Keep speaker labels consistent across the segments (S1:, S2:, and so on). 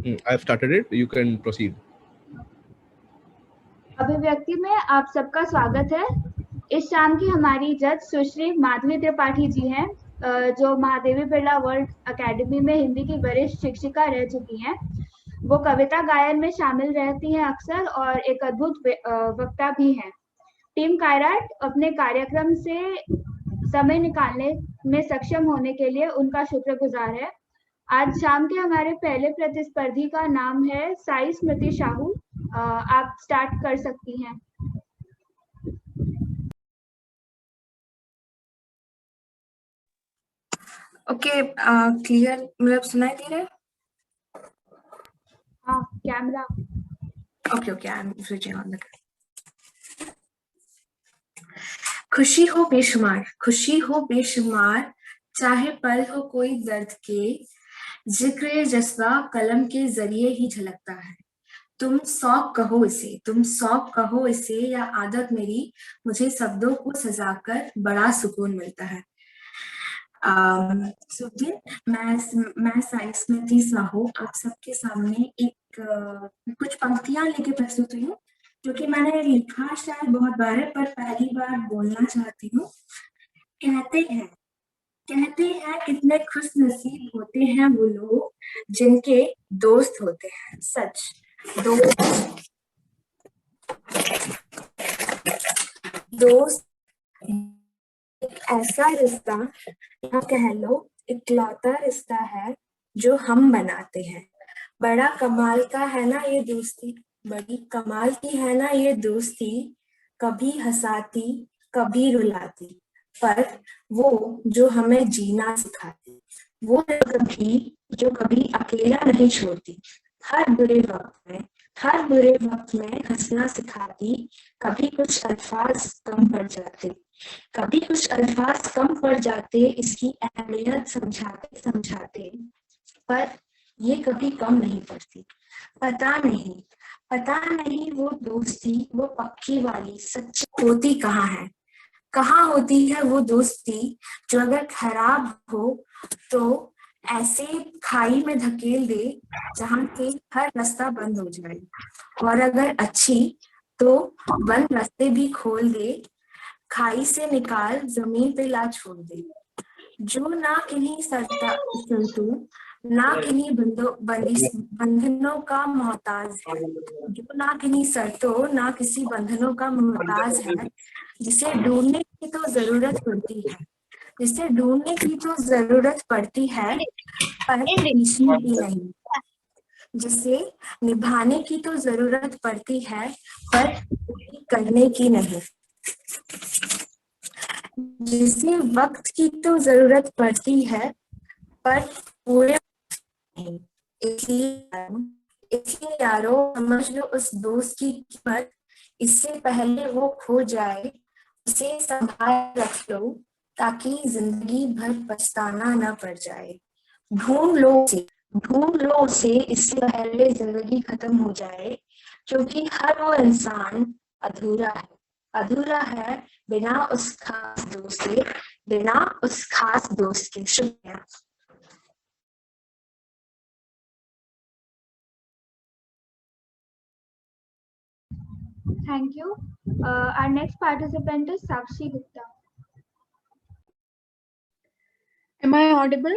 S1: I have started it. You can proceed.
S2: अभिव्यक्ति में आप सबका स्वागत है। इस शाम की हमारी जज सुश्री माधवी त्रिपाठी जी हैं, जो महादेवी बिरला वर्ल्ड एकेडमी में हिंदी की वरिष्ठ शिक्षिका रह चुकी हैं। वो कविता गायन में शामिल रहती हैं अक्सर और एक अद्भुत वक्ता भी हैं। टीम कायराट अपने कार्यक्रम से समय निकालने में सक्षम होने के लिए उनका शुक्रगुजार है। आज शाम के हमारे पहले प्रतिस्पर्धी का नाम है साई स्मृति साहू। आप स्टार्ट कर सकती हैं।
S3: ओके, क्लियर, मतलब सुनाई दे रहा है?
S2: हाँ, camera.
S3: Okay, I am switching on the. खुशी हो बेशुमार, चाहे पल हो कोई दर्द के, जिक्र जज्बा कलम के जरिए ही झलकता है। तुम शौक कहो इसे या आदत मेरी, मुझे शब्दों को सजाकर बड़ा सुकून मिलता है। मैं साई स्मृति साहू आप सबके सामने एक कुछ पंक्तियां लेके प्रस्तुत हुई हूँ, जो कि मैंने लिखा शायद बहुत बार है, पर पहली बार बोलना चाहती हूँ। कहते हैं कितने खुश नसीब होते हैं वो लोग जिनके दोस्त होते हैं। सच, दोस्त एक ऐसा रिश्ता, या कह लो इकलौता रिश्ता है जो हम बनाते हैं। बड़ा कमाल का है ना ये दोस्ती, बड़ी कमाल की है ना ये दोस्ती, कभी हंसाती कभी रुलाती, पर वो जो हमें जीना सिखाती, वो जो कभी अकेला नहीं छोड़ती। हर बुरे वक्त में हंसना सिखाती, कभी कुछ अल्फाज कम पड़ जाते इसकी अहमियत समझाते, पर ये कभी कम नहीं पड़ती। पता नहीं वो दोस्ती, वो पक्की वाली सच्ची होती कहाँ होती है वो दोस्ती, जो अगर खराब हो तो ऐसे खाई में धकेल दे जहाँ के हर रास्ता बंद हो जाए, और अगर अच्छी तो बंद रास्ते भी खोल दे, खाई से निकाल जमीन पे ला छोड़ दे। जो ना किन्हीं ना किन्हीं बंधनों का मोहताज है, जो ना किन्हीं शर्तों ना किसी बंधनों का मोहताज है, जिसे ढूंढने की तो जरूरत पड़ती है, पर खींचने की नहीं। जिसे निभाने की तो जरूरत पड़ती है, पर करने की नहीं। जिसे वक्त की तो जरूरत पड़ती है, पर पूरे नहीं। इसलिए यारो समझ लो उस दोस्त की कीमत, इससे पहले वो खो जाए, उसे संभाल रख लो ताकि जिंदगी भर पछताना न पड़ जाए। ढूंढ लो उसे इससे पहले जिंदगी खत्म हो जाए, क्योंकि हर वो इंसान अधूरा है बिना उस खास दोस्त के। शुक्रिया।
S2: Thank you. Our next participant is Sakshi Gupta.
S4: Am I audible?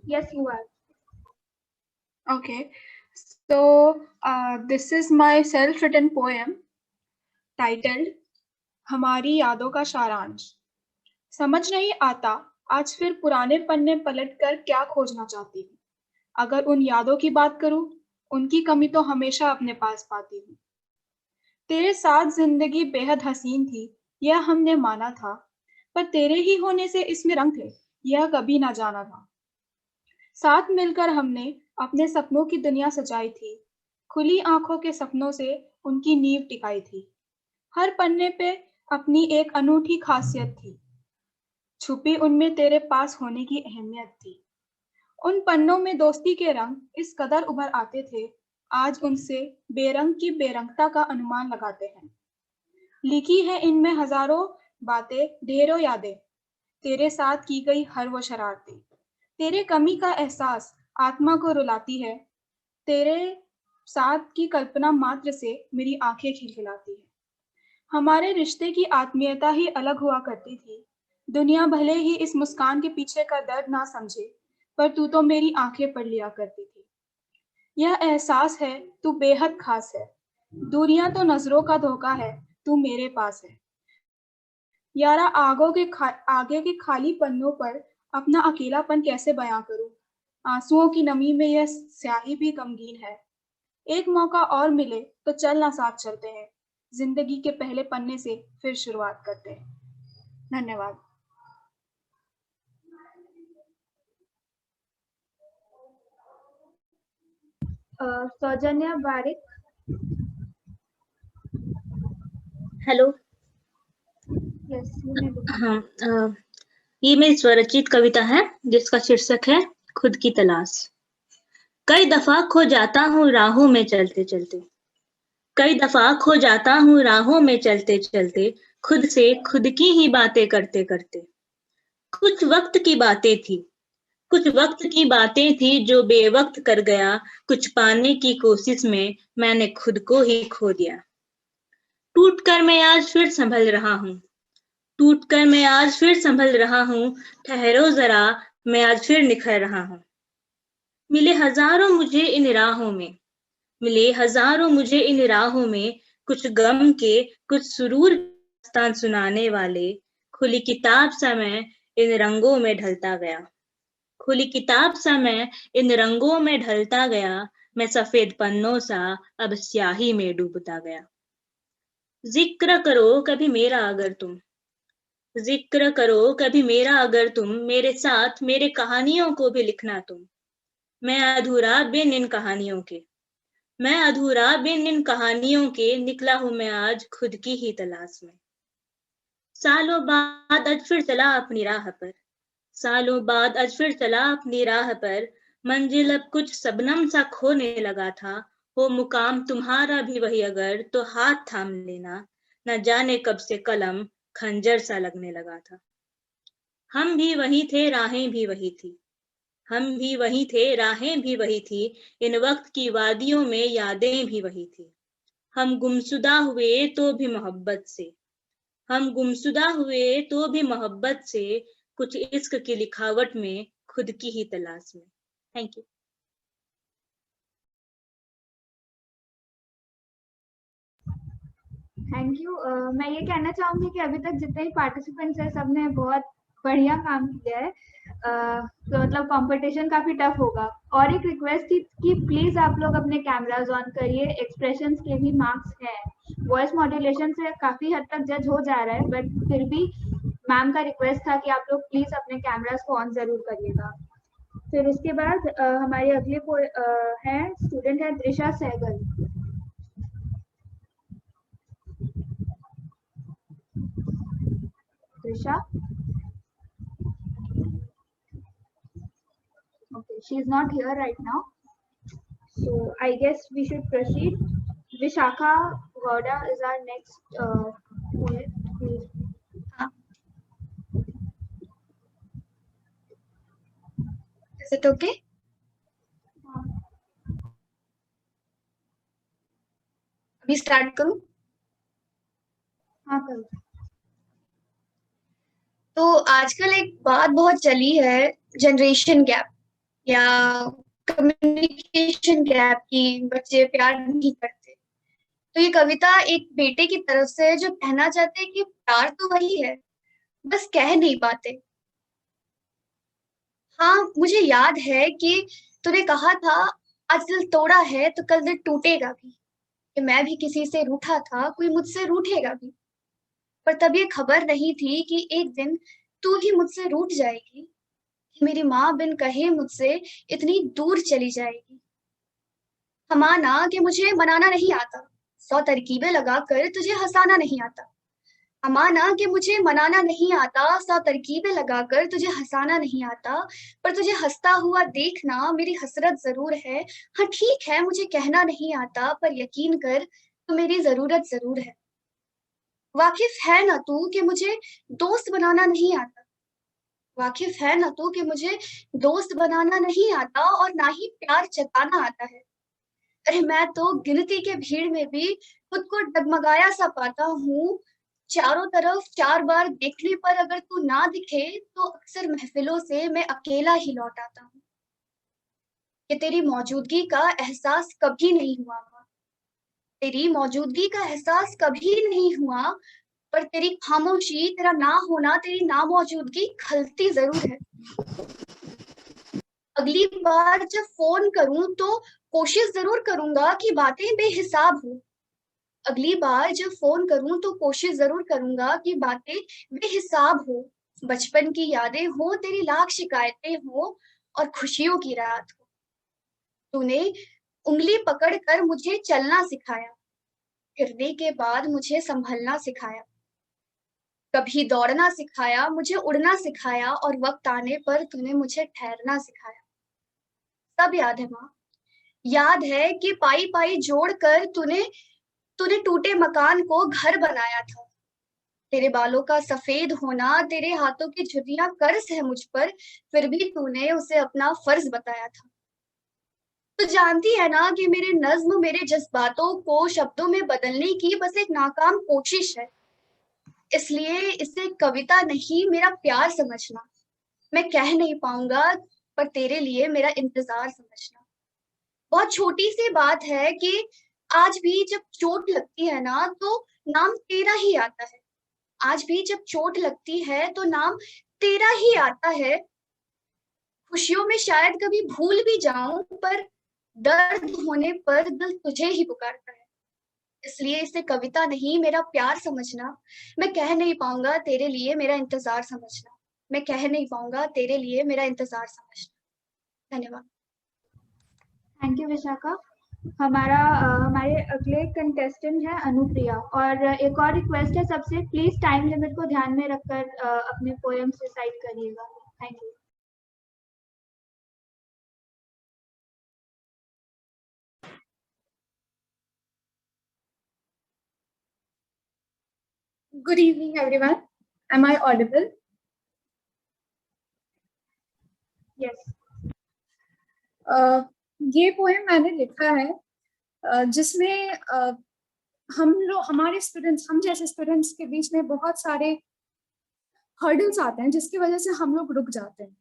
S2: Yes, you are.
S4: Okay. So this is my self-written poem titled हमारी यादों का सारांश। समझ नहीं आता आज फिर पुराने पन्ने पलटकर क्या खोजना चाहती हूँ। अगर उन यादों की बात करूँ, उनकी कमी तो हमेशा अपने पास पाती हूँ। तेरे साथ जिंदगी बेहद हसीन थी, यह हमने माना था, पर तेरे ही होने से इसमें रंग थे, यह कभी ना जाना था। साथ मिलकर हमने अपने सपनों की दुनिया सजाई थी, खुली आंखों के सपनों से उनकी नींव टिकाई थी। हर पन्ने पे अपनी एक अनूठी खासियत थी, छुपी उनमें तेरे पास होने की अहमियत थी। उन पन्नों में दोस्ती के रंग इस कदर उभर आते थे, आज उनसे बेरंग की बेरंगता का अनुमान लगाते हैं। लिखी है इनमें हजारों बातें, ढेरों यादें, तेरे साथ की गई हर वो शरारतें, तेरे कमी का एहसास आत्मा को रुलाती है, तेरे साथ की कल्पना मात्र से मेरी आंखें खिलखिलाती है। हमारे रिश्ते की आत्मीयता ही अलग हुआ करती थी। दुनिया भले ही इस मुस्कान के पीछे का दर्द ना समझे, पर तू तो मेरी आंखें पढ़ लिया करती थी। यह एहसास है, तू बेहद खास है। दूरियां तो नजरों का धोखा है, तू मेरे पास है। यारा आगे के खाली पन्नों पर अपना अकेलापन कैसे बयां करूं? आंसुओं की नमी में यह स्याही भी गमगीन है। एक मौका और मिले तो चल ना साथ चलते हैं, जिंदगी के पहले पन्ने से फिर शुरुआत करते हैं। धन्यवाद।
S2: सौजन्या बारिक।
S5: हेलो।
S2: यस,
S5: हाँ, ये मेरी स्वरचित कविता है जिसका शीर्षक है खुद की तलाश। कई दफा खो जाता हूँ राहों में चलते चलते, कई दफा खो जाता हूँ राहों में चलते चलते, खुद से खुद की ही बातें करते करते। कुछ वक्त की बातें थी, कुछ वक्त की बातें थी जो बेवक्त कर गया, कुछ पाने की कोशिश में मैंने खुद को ही खो दिया। टूट कर मैं आज फिर संभल रहा हूँ, टूट कर मैं आज फिर संभल रहा हूँ, ठहरो जरा मैं आज फिर निखर रहा हूँ। मिले हजारों मुझे इन राहों में, मिले हजारों मुझे इन राहों में, कुछ गम के कुछ सुरूर दास्तान सुनाने वाले। खुली किताब सा मैं इन रंगों में ढलता गया, खुली किताब सा मैं इन रंगों में ढलता गया, मैं सफेद पन्नों सा अब स्याही में डूबता गया। जिक्र करो कभी मेरा अगर तुम, जिक्र करो कभी मेरा अगर तुम, मेरे साथ मेरे कहानियों को भी लिखना तुम। मैं अधूरा बिन इन कहानियों के, मैं अधूरा बिन इन कहानियों के, निकला हूं मैं आज खुद की ही तलाश में। सालों बाद आज फिर चला अपनी राह पर, सालों बाद आज फिर चला अपनी राह पर, मंजिल अब कुछ शबनम सा खोने लगा था। हो मुकाम तुम्हारा भी वही अगर तो हाथ थाम लेना, न जाने कब से कलम खंजर सा लगने लगा था। हम भी वही थे राहें भी वही थी, हम भी वही थे राहें भी वही थी, इन वक्त की वादियों में यादें भी वही थी। हम गुमसुदा हुए तो भी मोहब्बत से, हम गुमसुदा हुए तो भी मोहब्बत से, कुछ इश्क की लिखावट में खुद की ही तलाश में। Thank you.
S2: Thank you. मैं ये कहना चाहूंगी कि अभी तक जितने भी पार्टिसिपेंट्स हैं सबने बहुत बढ़िया काम किया है। तो मतलब कंपटीशन काफी टफ होगा। और एक रिक्वेस्ट थी कि प्लीज आप लोग अपने कैमरास ऑन करिए। एक्सप्रेशंस के भी मार्क्स हैं, वॉइस मॉड्यूलेशन से काफी हद तक जज हो जा रहा है, बट फिर भी मैम का रिक्वेस्ट था कि आप लोग प्लीज अपने कैमरास को ऑन जरूर करिएगा। फिर उसके बाद हमारी अगली है स्टूडेंट है Trisha Sehgal. Trisha? Okay, she is not here right now. So I guess we should proceed. Vishakha Gowda is our next poet. Please.
S6: Is it okay? अभी स्टार्ट करूं?
S2: हाँ करो।
S6: तो आजकल एक बात बहुत चली है, जनरेशन गैप या कम्युनिकेशन गैप की, बच्चे प्यार नहीं करते। तो ये कविता एक बेटे की तरफ से है जो कहना चाहते हैं कि प्यार तो वही है, बस कह नहीं पाते। हाँ, मुझे याद है कि तूने कहा था आज दिल तोड़ा है तो कल दिल टूटेगा भी, कि मैं भी किसी से रूठा था, कोई मुझसे रूठेगा भी। पर तब ये खबर नहीं थी कि एक दिन तू ही मुझसे रूठ जाएगी, कि मेरी माँ बिन कहे मुझसे इतनी दूर चली जाएगी। माना कि मुझे मनाना नहीं आता, 100 तरकीबें लगाकर तुझे हंसाना नहीं आता। माना कि मुझे मनाना नहीं आता, 100 तरकीबें लगाकर तुझे हंसाना नहीं आता, पर तुझे हंसता हुआ देखना मेरी हसरत जरूर है। हाँ ठीक है, मुझे कहना नहीं आता, पर यकीन कर तो मेरी जरूरत जरूर है। वाकिफ है ना तू कि मुझे दोस्त बनाना नहीं आता, वाकिफ है ना तू कि मुझे दोस्त बनाना नहीं आता और ना ही प्यार जताना आता है। अरे मैं तो गिनती के भीड़ में भी खुद को डगमगाया सा पाता हूँ। चारों तरफ 4 बार देखने पर अगर तू ना दिखे तो अक्सर महफिलों से मैं अकेला ही लौट आता हूँ। कि तेरी मौजूदगी का एहसास कभी नहीं हुआ, तेरी मौजूदगी का एहसास कभी नहीं हुआ, पर तेरी खामोशी, तेरा ना होना, तेरी नामौजूदगी खलती जरूर है। अगली बार जब फोन करूं तो कोशिश जरूर करूंगा कि बातें बेहिसाब हो। अगली बार जब फोन करूं तो कोशिश जरूर करूंगा कि बातें बेहिसाब हो। बचपन की यादें हो, तेरी लाख शिकायतें हो और खुशियों की रात हो। तूने उंगली पकड़कर मुझे चलना सिखाया, गिरने के बाद मुझे संभलना सिखाया। कभी दौड़ना सिखाया, मुझे उड़ना सिखाया और वक्त आने पर तूने मुझे ठहरना सिखाया। सब याद है माँ, याद है कि पाई पाई जोड़कर तूने टूटे मकान को घर बनाया था। तेरे बालों का सफेद होना, तेरे हाथों की झुर्रियां कर्ज है मुझ पर, फिर भी तूने उसे अपना फर्ज बताया था। तो जानती है ना कि मेरे नज्म मेरे जज्बातों को शब्दों में बदलने की बस एक नाकाम कोशिश है। इसलिए इसे कविता नहीं, मेरा प्यार समझना। मैं कह नहीं पाऊंगा, पर तेरे लिए मेरा इंतजार समझना। बहुत छोटी सी बात है कि आज भी जब चोट लगती है ना तो नाम तेरा ही आता है। आज भी जब चोट लगती है तो नाम तेरा ही आता है। खुशियों में शायद कभी भूल भी जाऊं, पर दर्द होने पर दिल तुझे ही पुकारता है। इसलिए इसे कविता नहीं, मेरा प्यार समझना। मैं कह नहीं पाऊंगा, तेरे लिए मेरा इंतजार समझना। मैं कह नहीं पाऊंगा, तेरे लिए मेरा इंतजार समझना। धन्यवाद।
S2: Thank you Vishakha. हमारे अगले कंटेस्टेंट है अनुप्रिया, और एक और रिक्वेस्ट है सबसे, प्लीज टाइम लिमिट को ध्यान में रखकर अपने पोएम्स रिसाइट करिएगा। Thank you.
S4: Good evening, everyone. Am I audible?
S2: Yes.
S4: ये पोएम मैंने लिखा है जिसमें हमारे स्टूडेंट्स, हम जैसे स्टूडेंट्स के बीच में बहुत सारे हर्डल्स आते हैं जिसकी वजह से हम लोग रुक जाते हैं।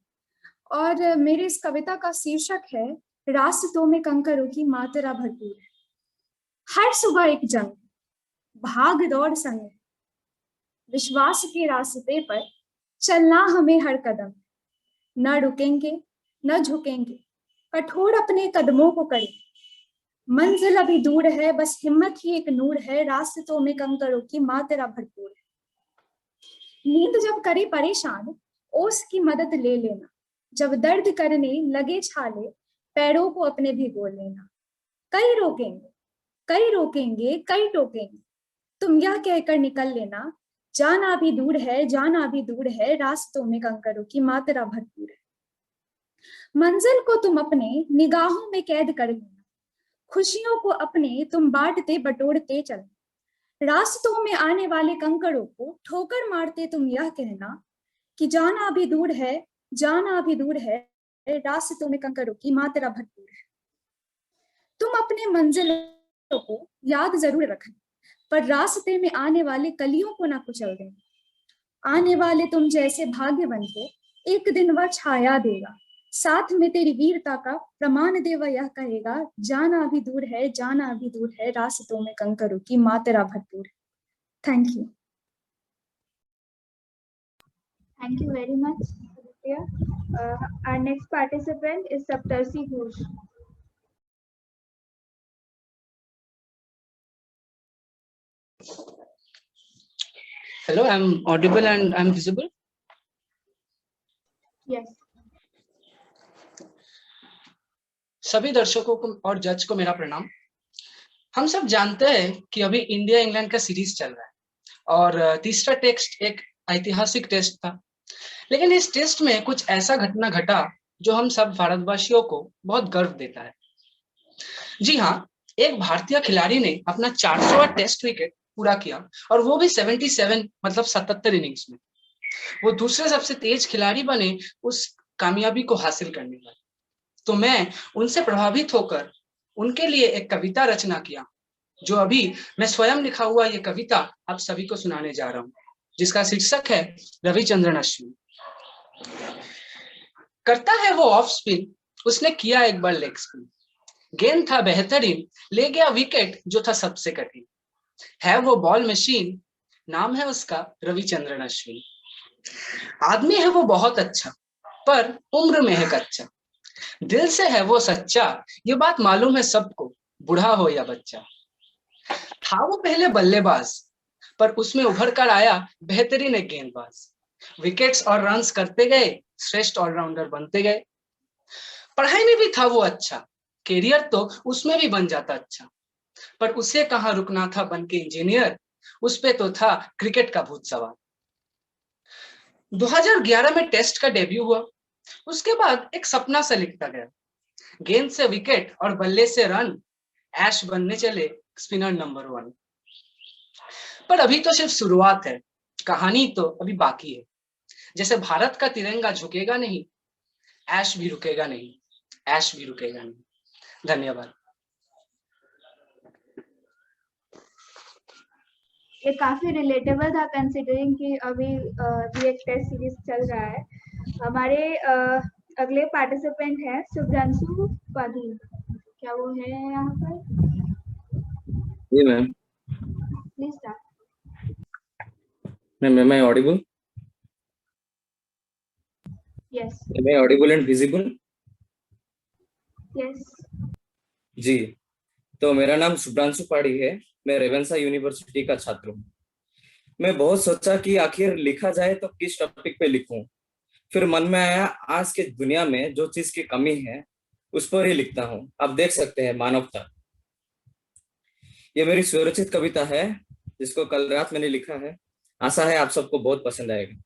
S4: और मेरी इस कविता का शीर्षक है रास्तों में कंकरों की मात्रा भरपूर है। हर सुबह एक जंग, भाग दौड़ संग, विश्वास के रास्ते पर चलना हमें हर कदम। न रुकेंगे न झुकेंगे, कठोर अपने कदमों को करें। मंजिल अभी दूर है, बस हिम्मत ही एक नूर है, रास्तों में कंकरों की मात्रा भरपूर है। नींद जब करे परेशान, ओस की मदद ले लेना। जब दर्द करने लगे छाले, पैरों को अपने भिगो लेना। कई रोकेंगे कई रोकेंगे कई टोकेंगे, तुम यह कहकर निकल लेना। जाना भी दूर है, जाना भी दूर है, रास्तों में कंकरों की मात्रा भरपूर है। मंजिल को तुम अपने निगाहों में कैद कर लेना। खुशियों को अपने तुम बांटते बटोरते चलना। रास्तों में आने वाले कंकरों को ठोकर मारते तुम यह कहना कि जाना भी दूर है, जाना भी दूर है, रास्तों में कंकरों की मात्रा भरपूर है। तुम अपने मंजिलों को याद जरूर रखना, पर रास्ते में आने वाले कलियों को ना कुचल देना। आने वाले तुम जैसे भाग्यवान को एक दिन वह छाया देगा। साथ में तेरी वीरता का प्रमाण दे वह यह कहेगा, जाना भी दूर है, जाना भी दूर है, रास्तों में कंकरों की मात्रा भरपूर है। Thank you.
S2: Thank you very much, Aditya. Our next participant is Saptarshi Ghosh.
S7: Hello, I'm audible and I'm visible?
S2: Yes.
S7: सभी दर्शकों को और जज को मेरा प्रणाम। हम सब जानते हैं कि अभी इंडिया इंग्लैंड का सीरीज चल रहा है और तीसरा टेस्ट एक ऐतिहासिक टेस्ट था। लेकिन इस टेस्ट में कुछ ऐसा घटना घटा जो हम सब भारतवासियों को बहुत गर्व देता है। जी हाँ, एक भारतीय खिलाड़ी ने अपना 400वां टेस्ट विकेट पूरा किया और वो भी 77 मतलब 77 इनिंग्स में। वो दूसरे सबसे तेज खिलाड़ी बने उस कामयाबी को हासिल करने में। तो मैं उनसे प्रभावित होकर उनके लिए एक कविता रचना किया, जो अभी मैं स्वयं लिखा हुआ ये कविता आप सभी को सुनाने जा रहा हूँ, जिसका शीर्षक है रविचंद्रन अश्विन। करता है वो ऑफ स्पिन, उसने किया एक बार लेग स्पिन, गेंद था बेहतरीन, ले गया विकेट जो था सबसे कठिन। है वो बॉल मशीन, नाम है उसका रविचंद्रन अश्विन। आदमी है वो बहुत अच्छा, पर उम्र में है कच्चा। दिल से है वो सच्चा, ये बात मालूम है सबको, बूढ़ा हो या बच्चा। था वो पहले बल्लेबाज, पर उसमें उभर कर आया बेहतरीन एक गेंदबाज। विकेट्स और रन्स करते गए, श्रेष्ठ ऑलराउंडर बनते गए। पढ़ाई में भी था वो अच्छा, कैरियर तो उसमें भी बन जाता अच्छा, पर उसे कहाँ रुकना था बन के इंजीनियर, उस पे तो था क्रिकेट का भूत सवार। 2011 में टेस्ट का डेब्यू हुआ, उसके बाद एक सपना सा लिखता गया, गेंद से विकेट और बल्ले से रन, ऐश बनने चले स्पिनर नंबर 1। पर अभी तो सिर्फ शुरुआत है, कहानी तो अभी बाकी है। जैसे भारत का तिरंगा झुकेगा नहीं, ऐश भी रुकेगा नहीं, ऐश भी रुकेगा नहीं। धन्यवाद।
S2: ये काफी रिलेटेबल था, कंसिडरिंग कि अभी ये एक टेस्ट सीरीज चल रहा है। हमारे अगले पार्टिसिपेंट है शुभ्रांशु पाधी, क्या वो है यहाँ पर?
S1: जी ma'am.
S2: Please start.
S1: Ma'am, am I audible?
S2: Yes
S1: Am I audible and visible?
S2: Yes.
S1: जी, तो मेरा नाम शुभ्रांशु पाड़ी है, मैं रेवेंसा यूनिवर्सिटी का छात्र हूँ। मैं बहुत सोचा कि आखिर लिखा जाए तो किस टॉपिक पे लिखूं। फिर मन में आया आज के दुनिया में जो चीज की कमी है उस पर ही लिखता हूँ। आप देख सकते हैं, मानवता। ये मेरी स्वरचित कविता है जिसको कल रात मैंने लिखा है। आशा है आप सबको बहुत पसंद आएगा।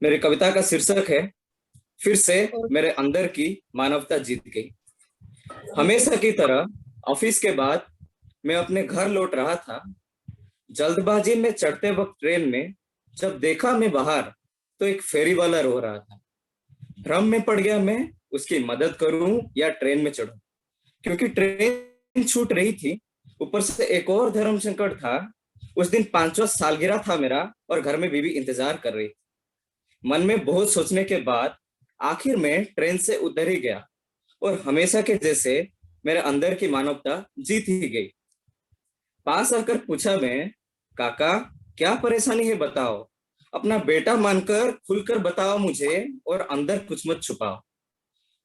S1: मेरी कविता का शीर्षक है फिर से मेरे अंदर की मानवता जीत गई। हमेशा की तरह ऑफिस के बाद मैं अपने घर लौट रहा था। जल्दबाजी में चढ़ते वक्त ट्रेन में जब देखा मैं बाहर तो एक फेरी वाला रो रहा था। भ्रम में पड़ गया मैं उसकी मदद करूं या ट्रेन में चढ़ूं, क्योंकि ट्रेन छूट रही थी। ऊपर से एक और धर्म संकट था। उस दिन 5वां सालगिरह था मेरा और घर में बीवी इंतजार कर रही थी। मन में बहुत सोचने के बाद आखिर में ट्रेन से उतर ही गया और हमेशा के जैसे मेरे अंदर की मानवता जीत ही गई। पास आकर पूछा मैं, काका क्या परेशानी है बताओ, अपना बेटा मानकर खुलकर बताओ मुझे और अंदर कुछ मत छुपाओ।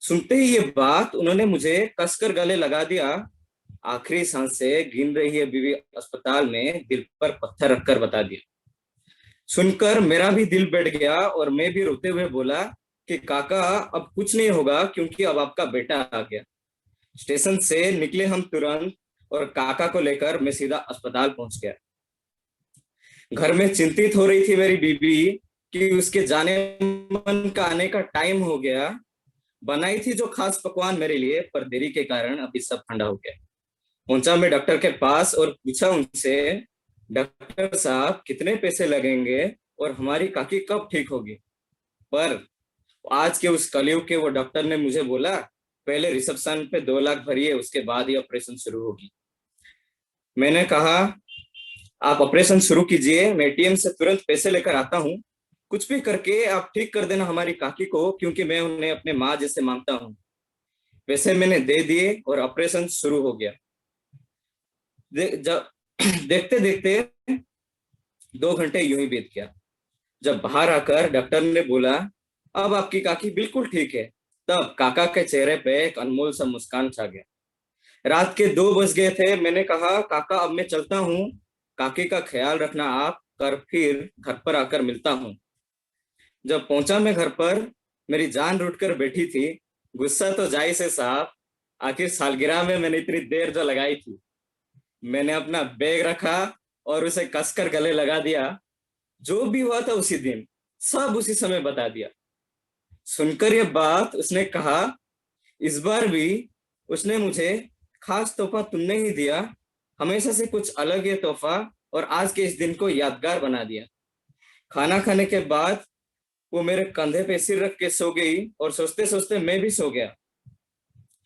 S1: सुनते ही ये बात उन्होंने मुझे कसकर गले लगा दिया। आखिरी सांसें गिन रही है बीवी अस्पताल में दिल पर पत्थर रखकर बता दिया। सुनकर मेरा भी दिल बैठ गया और मैं भी रोते हुए बोला कि काका अब कुछ नहीं होगा क्योंकि अब आपका बेटा आ गया। स्टेशन से निकले हम तुरंत और काका को लेकर मैं सीधा अस्पताल पहुंच गया। घर में चिंतित हो रही थी मेरी बीवी कि उसके जाने मन का आने का टाइम हो गया। बनाई थी जो खास पकवान मेरे लिए, पर देरी के कारण अभी सब ठंडा हो गया। पहुंचा मैं डॉक्टर के पास और पूछा उनसे, डॉक्टर साहब कितने पैसे लगेंगे और हमारी काकी कब ठीक होगी? पर आज के उस कलयुग के वो डॉक्टर ने मुझे बोला, पहले रिसेप्शन पे 2 लाख भरिए, उसके बाद ही ऑपरेशन शुरू होगी। मैंने कहा आप ऑपरेशन शुरू कीजिए, मैं एटीएम से तुरंत पैसे लेकर आता हूँ। कुछ भी करके आप ठीक कर देना हमारी काकी को, क्योंकि मैं उन्हें अपने माँ जैसे मानता हूँ। पैसे मैंने दे दिए और ऑपरेशन शुरू हो गया। देखते देखते 2 घंटे यूं ही बीत गया। जब बाहर आकर डॉक्टर ने बोला अब आपकी काकी बिल्कुल ठीक है, तब काका के चेहरे पे एक अनमोल सा मुस्कान छा गया। रात के 2 बज गए थे। मैंने कहा काका अब मैं चलता हूँ, काकी का ख्याल रखना आप, कर फिर घर पर आकर मिलता हूँ। जब पहुंचा मैं घर पर, मेरी जान रूठ कर बैठी थी। गुस्सा तो जाई से साफ, आखिर सालगिरह में मैंने इतनी देर जो लगाई थी। मैंने अपना बैग रखा और उसे कसकर गले लगा दिया। जो भी हुआ था उसी दिन सब उसी समय बता दिया। सुनकर ये बात उसने कहा, इस बार भी उसने मुझे खास तोहफा तुमने ही दिया, हमेशा से कुछ अलग ये तोहफा, और आज के इस दिन को यादगार बना दिया। खाना खाने के बाद वो मेरे कंधे पे सिर रख के सो गई और सोचते सोचते मैं भी सो गया।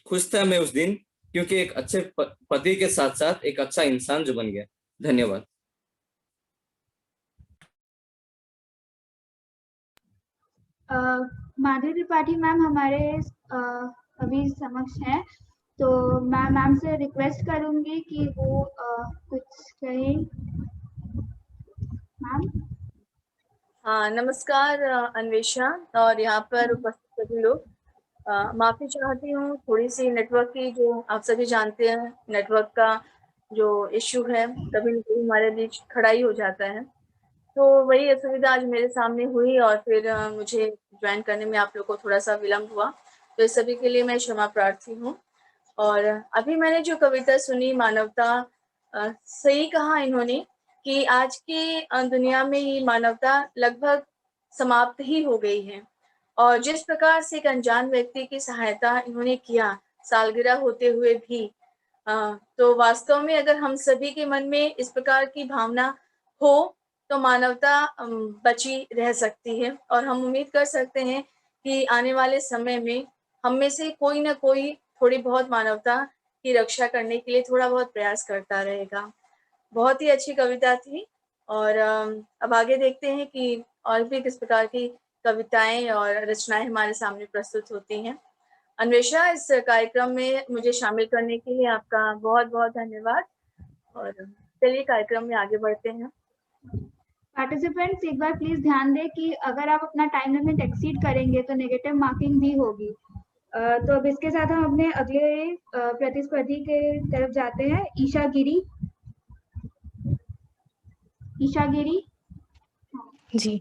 S1: खुश था मैं उस दिन, क्योंकि एक अच्छे पति के साथ साथ एक अच्छा इंसान जो बन गया। धन्यवाद।
S2: माधुरी त्रिपाठी मैम हमारे अभी समक्ष हैं, तो मैं मैम से रिक्वेस्ट करूंगी कि वो कुछ कहें। मैम।
S8: हाँ, नमस्कार अन्वेषा और यहाँ पर उपस्थित सभी लोग। माफ़ी चाहती हूँ, थोड़ी सी नेटवर्क की, जो आप सभी जानते हैं नेटवर्क का जो इश्यू है, कभी न कभी हमारे बीच खड़ा ही हो जाता है। तो वही असुविधा आज मेरे सामने हुई और फिर मुझे ज्वाइन करने में आप लोग को थोड़ा सा विलम्ब हुआ, तो इस सभी के लिए मैं क्षमा प्रार्थी हूँ। और अभी मैंने जो कविता सुनी मानवता, सही कहा इन्होंने कि आज की दुनिया में ये मानवता लगभग समाप्त ही हो गई है। और जिस प्रकार से एक अनजान व्यक्ति की सहायता इन्होंने किया सालगिरह होते हुए भी, तो वास्तव में अगर हम सभी के मन में इस प्रकार की भावना हो तो मानवता बची रह सकती है। और हम उम्मीद कर सकते हैं कि आने वाले समय में हम में से कोई ना कोई थोड़ी बहुत मानवता की रक्षा करने के लिए थोड़ा बहुत प्रयास करता रहेगा। बहुत ही अच्छी कविता थी। और अब आगे देखते हैं कि और भी किस प्रकार की कविताएं और रचनाएं हमारे सामने प्रस्तुत होती हैं। अन्वेषा, इस कार्यक्रम में मुझे शामिल करने के लिए आपका बहुत बहुत धन्यवाद। और चलिए कार्यक्रम में आगे बढ़ते हैं।
S2: पार्टिसिपेंट्स एक बार प्लीज ध्यान दें कि अगर आप अपना टाइम लिमिट एक्सीड करेंगे तो नेगेटिव मार्किंग भी होगी। तो अब इसके साथ हम अपने अगले प्रतिस्पर्धी के तरफ जाते हैं। ईशा गिरी। ईशा गिरी
S9: जी।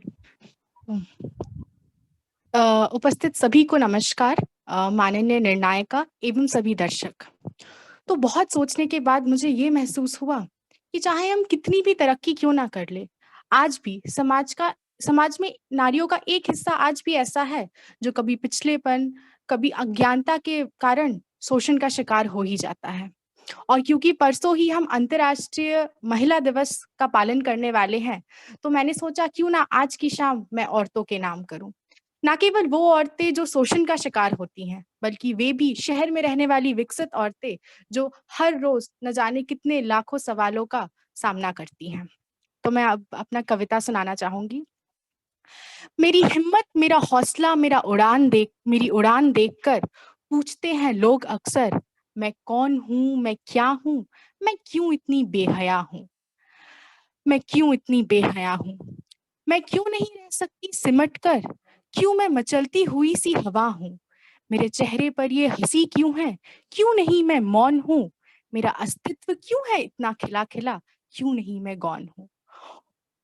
S9: उपस्थित सभी को नमस्कार। माननीय निर्णायिका एवं सभी दर्शक। तो बहुत सोचने के बाद मुझे ये महसूस हुआ कि चाहे हम कितनी भी तरक्की क्यों ना कर ले, आज भी समाज में नारियों का एक हिस्सा आज भी ऐसा है जो कभी पिछलेपन, कभी अज्ञानता के कारण शोषण का शिकार हो ही जाता है। और क्योंकि परसों ही हम अंतर्राष्ट्रीय महिला दिवस का पालन करने वाले हैं, तो मैंने सोचा क्यों ना आज की शाम मैं औरतों के नाम करूं। ना केवल वो औरतें जो शोषण का शिकार होती हैं, बल्कि वे भी शहर में रहने वाली विकसित औरतें जो हर रोज न जाने कितने लाखों सवालों का सामना करती हैं। तो मैं अब अपना कविता सुनाना चाहूंगी। मेरी हिम्मत, मेरा हौसला, मेरी उड़ान देखकर पूछते हैं लोग अक्सर, मैं कौन हूँ, मैं क्या हूँ, मैं क्यों इतनी बेहया हूँ, मैं क्यों इतनी बेहया हूँ, मैं क्यों नहीं रह सकती सिमट कर, क्यों मैं मचलती हुई सी हवा हूँ, मेरे चेहरे पर ये हंसी क्यों है, क्यों नहीं मैं मौन हूँ, मेरा अस्तित्व क्यों है इतना खिला खिला, क्यों नहीं मैं गौन हूँ।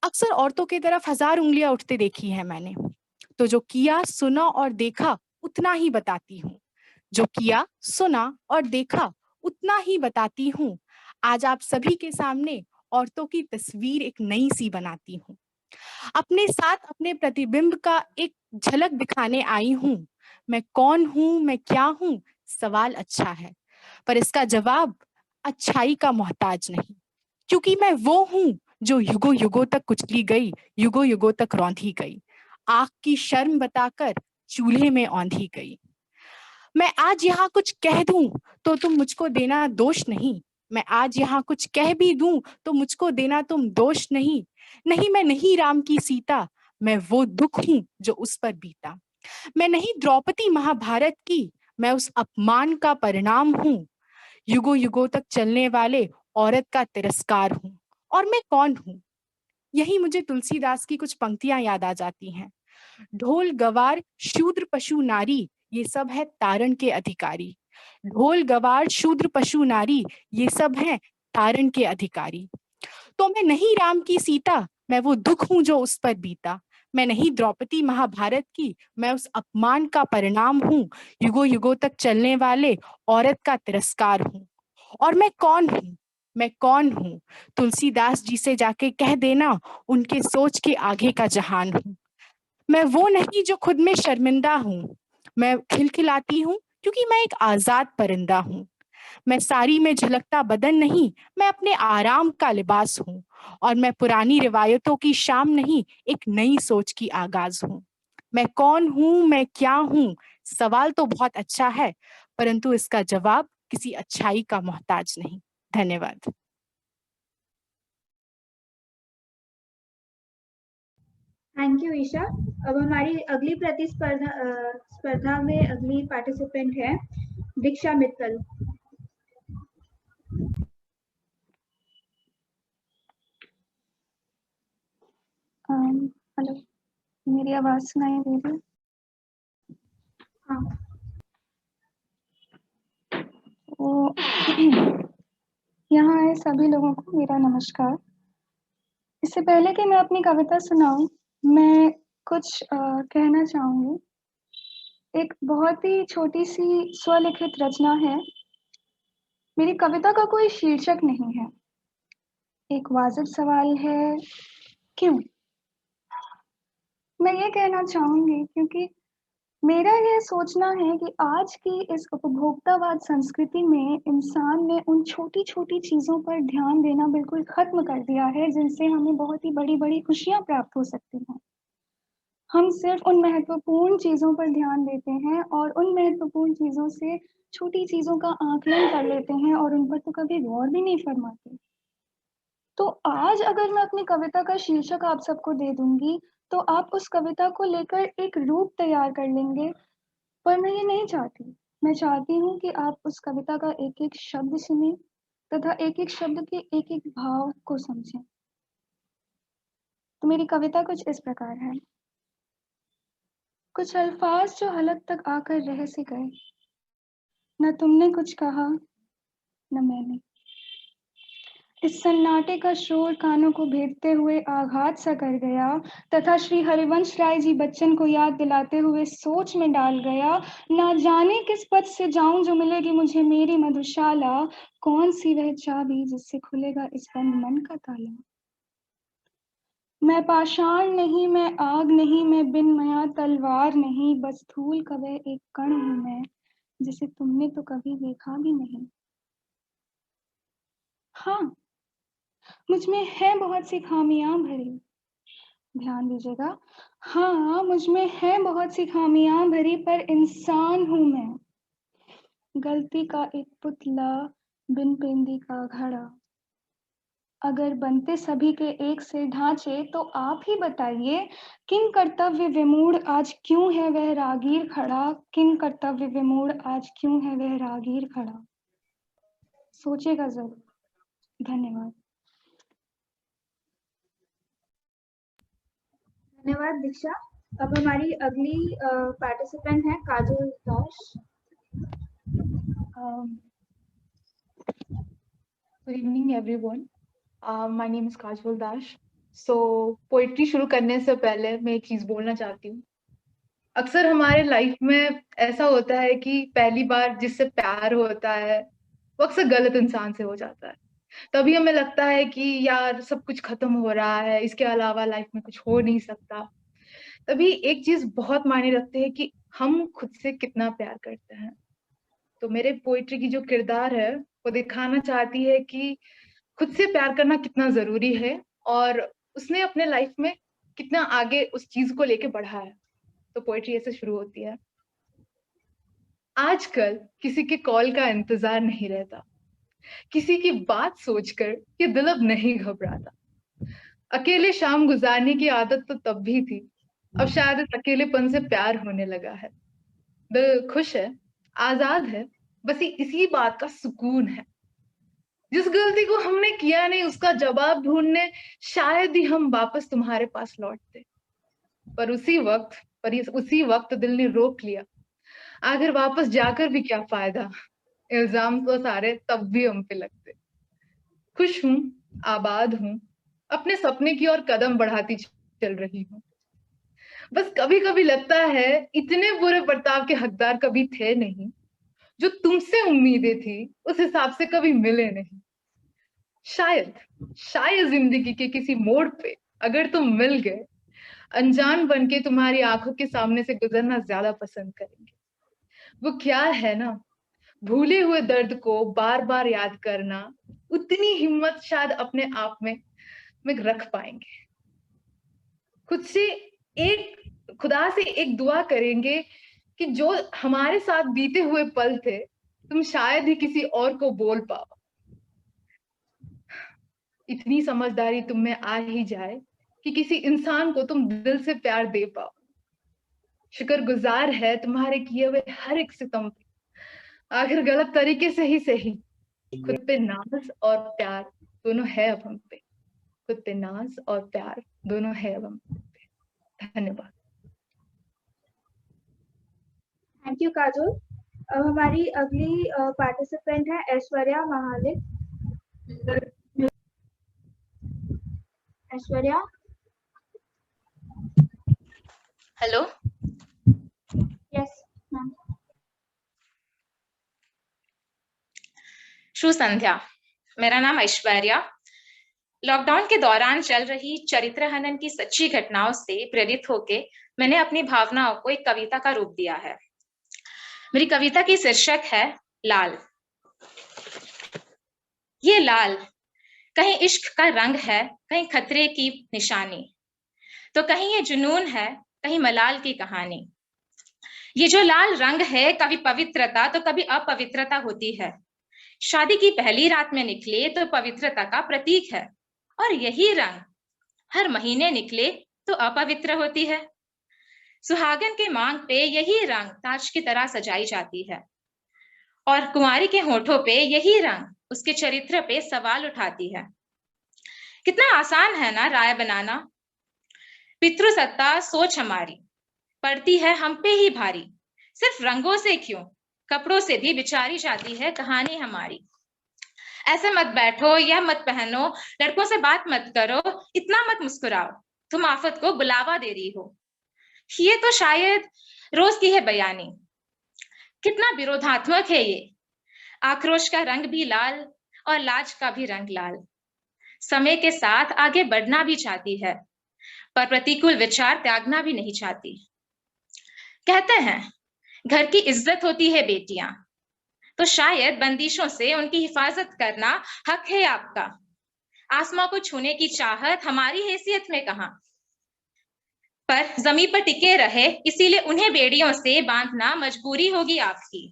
S9: अक्सर औरतों की तरफ 1000 उंगलियां उठते देखी है मैंने, तो जो किया सुना और देखा उतना ही बताती हूँ, जो किया सुना और देखा उतना ही बताती हूँ। आज आप सभी के सामने औरतों की तस्वीर एक नई सी बनाती हूँ, अपने साथ अपने प्रतिबिंब का एक झलक दिखाने आई हूँ। मैं कौन हूँ, मैं क्या हूँ, सवाल अच्छा है, पर इसका जवाब अच्छाई का मोहताज नहीं, क्योंकि मैं वो हूँ जो युगों युगों तक कुचली गई, युगों युगों तक रौंधी गई, आग की शर्म बताकर चूल्हे में औंधी गई। मैं आज यहाँ कुछ कह दूं तो तुम मुझको देना दोष नहीं, मैं आज यहाँ कुछ कह भी दूं तो मुझको देना तुम दोष नहीं। नहीं, मैं नहीं राम की सीता, मैं वो दुख हूं जो उस पर बीता। मैं नहीं द्रौपदी महाभारत की, मैं उस अपमान का परिणाम हूँ, युगों युगों तक चलने वाले औरत का तिरस्कार हूँ। और मैं कौन हूँ? यही मुझे तुलसीदास की कुछ पंक्तियां याद आ जाती हैं। ढोल गवार शूद्र पशु नारी, ये सब है तारण के अधिकारी। ढोल गवार शूद्र पशु नारी, ये सब है तारण के अधिकारी। तो मैं नहीं राम की सीता, मैं वो दुख हूं जो उस पर बीता। मैं नहीं द्रौपदी महाभारत की, मैं उस अपमान का परिणाम हूँ, युगों युगों तक चलने वाले औरत का तिरस्कार हूँ। और मैं कौन हूँ? मैं कौन हूँ? तुलसीदास जी से जाके कह देना, उनके सोच के आगे का जहान हूँ। मैं वो नहीं जो खुद में शर्मिंदा हूँ, मैं खिलखिलाती हूँ क्योंकि मैं एक आजाद परिंदा हूँ। मैं साड़ी में झलकता बदन नहीं, मैं अपने आराम का लिबास हूँ। और मैं पुरानी रिवायतों की शाम नहीं, एक नई सोच की आगाज हूँ। मैं कौन हूँ, मैं क्या हूँ? सवाल तो बहुत अच्छा है, परंतु इसका जवाब किसी अच्छाई का मोहताज नहीं। धन्यवाद।
S2: Thank you Isha. अब हमारी अगली स्पर्धा में अगली पार्टिसिपेंट है दीक्षा मित्तल।
S10: हेलो, मेरी आवाज सुनाई दे रही है?
S2: हाँ।
S10: तो यहाँ आए सभी लोगों को मेरा नमस्कार। इससे पहले कि मैं अपनी कविता सुनाऊं, मैं कुछ कहना चाहूंगी। एक बहुत ही छोटी सी स्वलिखित रचना है। मेरी कविता का कोई शीर्षक नहीं है। एक वाजिब सवाल है, क्यों? मैं ये कहना चाहूंगी क्योंकि मेरा ये सोचना है कि आज की इस उपभोक्तावाद संस्कृति में इंसान ने उन छोटी छोटी चीजों पर ध्यान देना बिल्कुल खत्म कर दिया है जिनसे हमें बहुत ही बड़ी बड़ी खुशियां प्राप्त हो सकती हैं। हम सिर्फ उन महत्वपूर्ण चीजों पर ध्यान देते हैं और उन महत्वपूर्ण चीजों से छोटी चीजों का आकलन कर लेते हैं और उन पर तो कभी गौर भी नहीं फरमाते। तो आज अगर मैं अपनी कविता का शीर्षक आप सबको दे दूंगी तो आप उस कविता को लेकर एक रूप तैयार कर लेंगे, पर मैं ये नहीं चाहती। मैं चाहती हूँ कि आप उस कविता का एक एक शब्द सुनें तथा एक एक शब्द के एक एक भाव को समझें। तो मेरी कविता कुछ इस प्रकार है। कुछ अल्फाज जो हलक तक आकर रह से गए, न तुमने कुछ कहा न मैंने। इस सन्नाटे का शोर कानों को भेदते हुए आघात सा कर गया तथा श्री हरिवंश राय जी बच्चन को याद दिलाते हुए सोच में डाल गया। ना जाने किस पथ से जाऊं जो मिलेगी मुझे मेरी मधुशाला, कौन सी वह चाबी जिससे खुलेगा इस बंद मन का ताला। मैं पाषाण नहीं, मैं आग नहीं, मैं बिन मया तलवार नहीं, बस धूल का वह एक कण हूं मैं जिसे तुमने तो कभी देखा भी नहीं। हाँ, मुझ में है बहुत सी खामियां भरी, ध्यान दीजिएगा। हाँ, मुझ में है बहुत सी खामियां भरी, पर इंसान हूं मैं। गलती का एक पुतला, बिन पेंदी का घड़ा। अगर बनते सभी के एक से ढांचे तो आप ही बताइए, किन कर्तव्य विमूढ़ आज क्यों है वह रागीर खड़ा, किन कर्तव्य विमूढ़ आज क्यों है वह रागीर खड़ा। सोचेगा जरूर। धन्यवाद।
S2: धन्यवाद दीक्षा। अब हमारी अगली पार्टिसिपेंट है काजल दास।
S11: Good evening, everyone. My name is Kajol Dash. So, poetry शुरू करने से पहले मैं एक चीज बोलना चाहती हूँ। अक्सर हमारे लाइफ में ऐसा होता है कि पहली बार जिससे प्यार होता है वो अक्सर गलत इंसान से हो जाता है। तभी हमें लगता है कि यार सब कुछ खत्म हो रहा है, इसके अलावा लाइफ में कुछ हो नहीं सकता। तभी एक चीज बहुत मायने रखती है कि हम खुद से कितना प्यार करते हैं। तो मेरे पोइट्री की जो किरदार है वो दिखाना चाहती है कि खुद से प्यार करना कितना जरूरी है और उसने अपने लाइफ में कितना आगे उस चीज को लेके बढ़ा है। तो पोइट्री ऐसे शुरू होती है। आजकल किसी के कॉल का इंतजार नहीं रहता, किसी की बात सोचकर ये दिल अब नहीं घबराता। अकेले शाम गुजारने की आदत तो तब भी थी, अब शायद इस अकेलेपन से प्यार होने लगा है। दिल खुश है, आजाद है, बस इसी बात का सुकून है। जिस गलती को हमने किया नहीं उसका जवाब ढूंढने शायद ही हम वापस तुम्हारे पास लौटते। पर उसी वक्त दिल ने रोक लिया, आखिर वापस जाकर भी क्या फायदा, इल्जाम तो सारे तब भी हम पे लगते। खुश हूं, आबाद हूं, अपने सपने की ओर कदम बढ़ाती चल रही हूँ। बस कभी कभी लगता है इतने बुरे बर्ताव के हकदार कभी थे नहीं, जो तुमसे उम्मीदें थी उस हिसाब से कभी मिले नहीं। शायद जिंदगी के किसी मोड़ पे अगर तुम मिल गए, अनजान बनके तुम्हारी आंखों के सामने से गुजरना ज्यादा पसंद करेंगे। वो क्या है ना, भूले हुए दर्द को बार बार याद करना, उतनी हिम्मत शायद अपने आप में रख पाएंगे। खुदा से एक दुआ करेंगे कि जो हमारे साथ बीते हुए पल थे, तुम शायद ही किसी और को बोल पाओ। इतनी समझदारी तुम में आ ही जाए कि किसी इंसान को तुम दिल से प्यार दे पाओ। शुक्रगुजार है तुम्हारे किए हुए हर एक सितम पे, आखिर गलत तरीके से ही सही। खुद पे नाज और प्यार दोनों है अब हम पे, खुद पे नाज और प्यार दोनों है अब हम पे। धन्यवाद।
S2: Thank you Kajol. अब हमारी अगली पार्टिसिपेंट है Aishwarya Mahale. Aishwarya.
S12: Hello.
S2: Yes ma'am.
S12: शुभ संध्या, मेरा नाम ऐश्वर्या। लॉकडाउन के दौरान चल रही चरित्र हनन की सच्ची घटनाओं से प्रेरित होके मैंने अपनी भावनाओं को एक कविता का रूप दिया है। मेरी कविता की शीर्षक है लाल। ये लाल कहीं इश्क का रंग है, कहीं खतरे की निशानी, तो कहीं ये जुनून है, कहीं मलाल की कहानी। ये जो लाल रंग है, कभी पवित्रता तो कभी अपवित्रता होती है। शादी की पहली रात में निकले तो पवित्रता का प्रतीक है, और यही रंग हर महीने निकले तो अपवित्र होती है। सुहागन के मांग पे यही रंग ताज की तरह सजाई जाती है, और कुंवारी के होठों पे यही रंग उसके चरित्र पे सवाल उठाती है। कितना आसान है ना राय बनाना। पितृसत्ता सोच हमारी पड़ती है हम पे ही भारी। सिर्फ रंगों से क्यों, कपड़ों से भी बिचारी जाती है कहानी हमारी। ऐसे मत बैठो या मत पहनो, लड़कों से बात मत करो, इतना मत मुस्कुराओ, तुम आफत को बुलावा दे रही हो। ये तो शायद रोज की है बयानी। कितना विरोधात्मक है ये। आक्रोश का रंग भी लाल और लाज का भी रंग लाल। समय के साथ आगे बढ़ना भी चाहती है, पर प्रतिकूल विचार त्यागना भी नहीं चाहती। कहते हैं घर की इज्जत होती है बेटियां, तो शायद बंदिशों से उनकी हिफाजत करना हक है आपका। आसमां को छूने की चाहत हमारी हैसियत में कहां, पर जमीन पर टिके रहे, इसीलिए उन्हें बेड़ियों से बांधना मजबूरी होगी आपकी।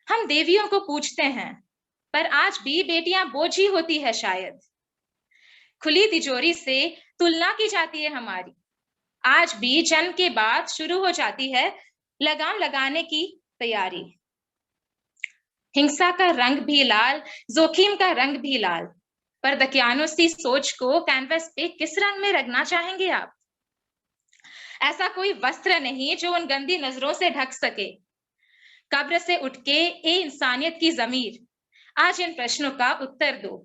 S12: हम देवियों को पूजते हैं, पर आज भी बेटियां बोझ ही होती है शायद। खुली तिजोरी से तुलना की जाती है हमारी। आज भी जन्म के बाद शुरू हो जाती है लगाम लगाने की तैयारी। हिंसा का रंग भी लाल, जोखिम का रंग भी लाल, पर दकियानुसी सोच को कैनवस पे किस रंग में रंगना चाहेंगे आप? ऐसा कोई वस्त्र नहीं जो उन गंदी नजरों से ढक सके। कब्र से उठ के ए इंसानियत की जमीर, आज इन प्रश्नों का उत्तर दो।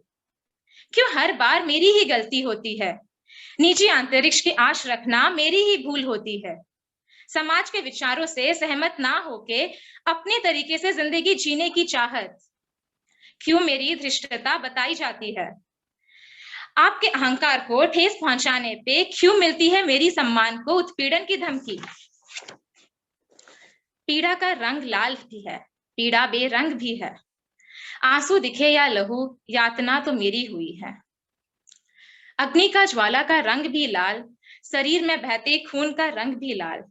S12: क्यों हर बार मेरी ही गलती होती है? निजी अंतरिक्ष की आश रखना मेरी ही भूल होती है। समाज के विचारों से सहमत ना होके अपने तरीके से जिंदगी जीने की चाहत, क्यों मेरी धृष्टता बताई जाती है? आपके अहंकार को ठेस पहुंचाने पे क्यों मिलती है मेरी सम्मान को उत्पीड़न की धमकी? पीड़ा का रंग लाल भी है, पीड़ा बेरंग भी है। आंसू दिखे या लहू, यातना तो मेरी हुई है। अग्नि का ज्वाला का रंग भी लाल, शरीर में बहते खून का रंग भी लाल।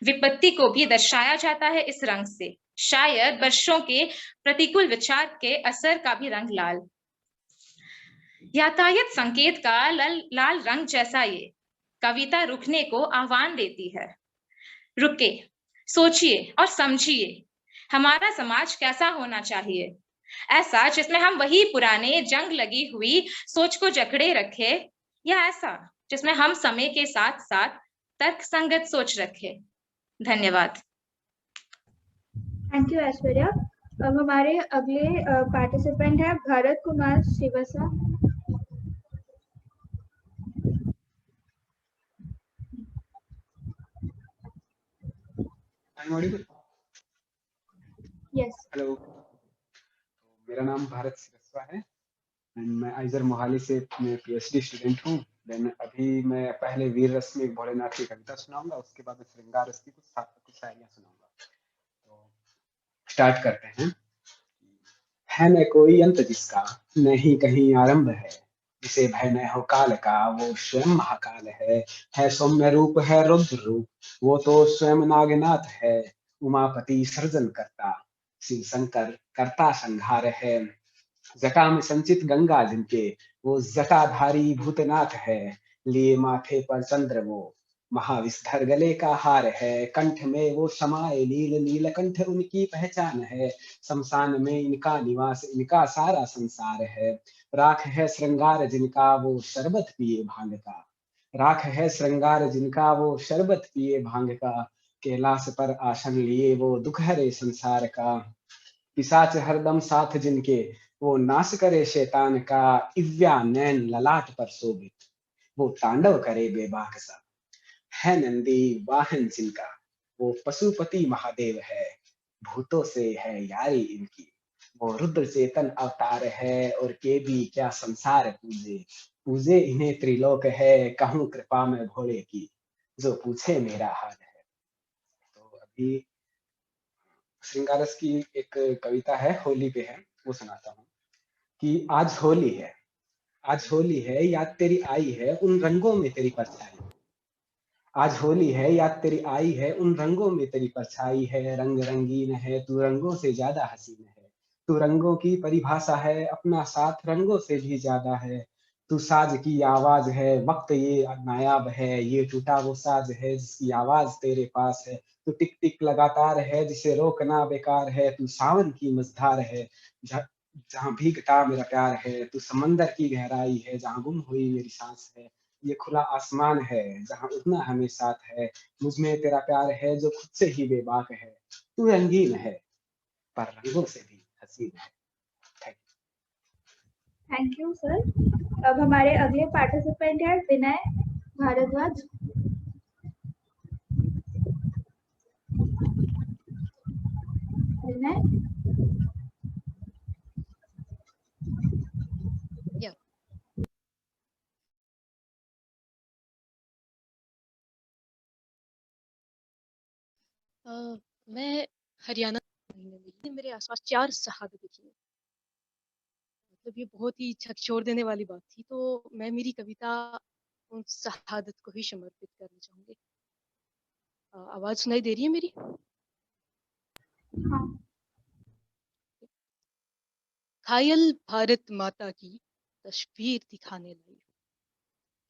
S12: विपत्ति को भी दर्शाया जाता है इस रंग से, शायद वर्षों के प्रतिकूल विचार के असर का भी रंग लाल। यातायात संकेत का लाल रंग जैसा ये कविता रुकने को आह्वान देती है। रुके, सोचिए और समझिए, हमारा समाज कैसा होना चाहिए? ऐसा जिसमें हम वही पुराने जंग लगी हुई सोच को जकड़े रखे, या ऐसा जिसमें हम समय के साथ साथ तर्क संगत सोच रखे? धन्यवाद।
S2: Thank you Aishwarya. अब हमारे अगले पार्टिसिपेंट है भरत कुमार श्रीवास्तव। यस।
S13: हेलो, मेरा नाम भारत श्रीवास्तव है एंड मैं आइजर मोहाली से मैं पीएचडी स्टूडेंट हूँ। देन अभी मैं पहले वीर रस में भोलेनाथ की कविता सुनाऊंगा, उसके बाद मैं श्रृंगार रस की कुछ शायरियाँ सुनाऊंगा। तो स्टार्ट करते हैं। है न कोई अंत जिसका, नहीं कहीं आरंभ है, जिसे भय न हो काल का, वो स्वयं महाकाल है सौम्य रूप है रुद्र रूप, वो तो स्वयं नागनाथ है, उमापति सर्जन करता, शिव शंकर करता संहार है। जटा में संचित गंगा जिनके, वो जटाधारी भूतनाथ है, लिए माथे पर चंद्र वो, महाविस्धर गले का हार है, कंठ में वो समाये नील नीलकंठ उनकी पहचान है, शमशान में इनका निवास, इनका सारा संसार है। राख है श्रृंगार जिनका, वो शरबत पिए भांग का, राख है श्रृंगार जिनका, वो शरबत पिए भांग का, कैलाश पर आसन लिए वो दुख हरे संसार का। पिशाच हरदम साथ जिनके, वो नाश करे शैतान का, इव्या नैन ललाट पर शोभित, वो तांडव करे बेबाक सा। है नंदी वाहन जिनका, वो पशुपति महादेव है, भूतों से है यारी इनकी, वो रुद्र चेतन अवतार है, और के भी क्या संसार पूजे, पूजे इन्हें त्रिलोक है, कहूँ कृपा में भोले की, जो पूछे मेरा हाल है। तो अभी श्रृंगारस की एक कविता है, होली पे है, वो सुनाता हूँ कि आज होली है, आज होली है, याद तेरी आई है उन रंगों में तेरी परछाई, आज होली है, याद तेरी आई है उन रंगों में तेरी परछाई है, रंग रंगीन है तू रंगों से ज्यादा हसीन है, तू रंगों की परिभाषा है, अपना साथ रंगों से भी ज्यादा है, तू साज की आवाज है, वक्त ये नायाब है, ये टूटा वो साज है जिसकी आवाज तेरे पास है, तू टिक टिक लगातार है जिसे रोकना बेकार है, तू सावन की मझधार है, जहाँ भीगता मेरा प्यार है, तू समंदर की गहराई है, जहाँ गुम हुई मेरी सांस है, ये खुला आसमान है जहाँ उड़ना हमें साथ है, मुझ में तेरा प्यार है जो खुद से ही बेबाक है, तू रंगीन है पर रंगों से भी हसीन है।
S2: Thank you sir. अब हमारे अगले पार्टिसिपेंट है विनय भारद्वाज। विनय,
S14: मैं हरियाणा महीने में मेरे आसपास 4 शहादत दिखी है। मतलब ये बहुत ही झकझोर देने वाली बात थी, तो मैं मेरी कविता उन शहादत को ही समर्पित करना चाहूंगी। आवाज सुनाई दे रही है मेरी?
S2: हाँ।
S14: घायल भारत माता की तस्वीर दिखाने लाई,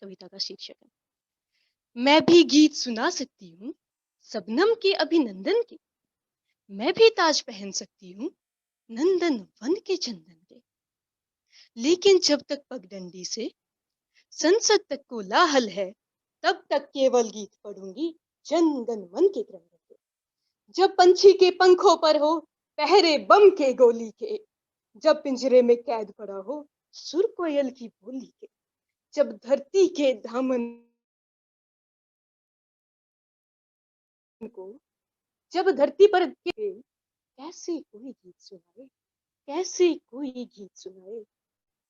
S14: कविता का शीर्षक है। मैं भी गीत सुना सकती हूँ सबनम के अभिनंदन के, मैं भी ताज पहन सकती हूँ नंदन वन के चंदन के, लेकिन जब तक पगडंडी से संसद तक को लाहल है, तब तक केवल गीत पढ़ूंगी जनगण मन के क्रंदन के। जब पंछी के पंखों पर हो पहरे बम के गोली के, जब पिंजरे में कैद पड़ा हो सुर कोयल की बोली के, जब धरती के दामन को, जब धरती पर कैसे कोई गीत सुनाए, कैसे कोई गीत सुनाए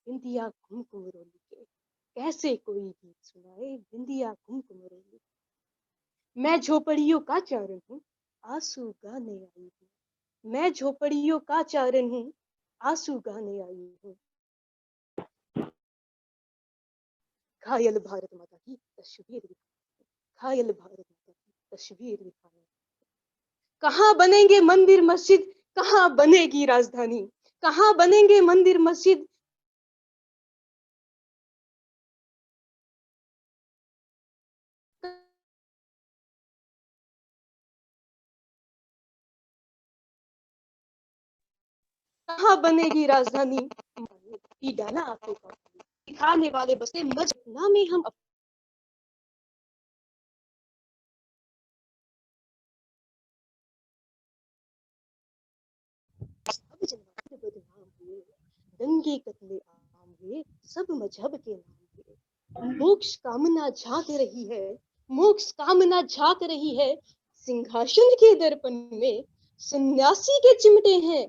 S14: बिंदिया कुमकुम रोली के, कैसे कोई गीत सुनाए बिंदिया कुमकुम रोली। मैं झोपड़ियों का चारण हूँ आंसू गाने आई हूँ, मैं झोपड़ियों का चारण हूँ आंसू गाने आई हूँ। घायल भारत माता की तस्वीर दिखाने, घायल भारत माता की तस्वीर दिखाने। कहाँ बनेंगे मंदिर मस्जिद, कहाँ बनेगी राजधानी, कहाँ बनेंगे मंदिर मस्जिद, कहाँ बनेगी राजधानी, डाला आंखों का दिखाने वाले बसे मजना में हम सब जनमानस बदनाम हुए, दंगे कत्ले आम हुए, सब मजहब के नाम हुए। मोक्ष कामना झांक रही है, मोक्ष कामना झांक रही है, सिंहासन के दर्पण में सन्यासी के चिमटे हैं।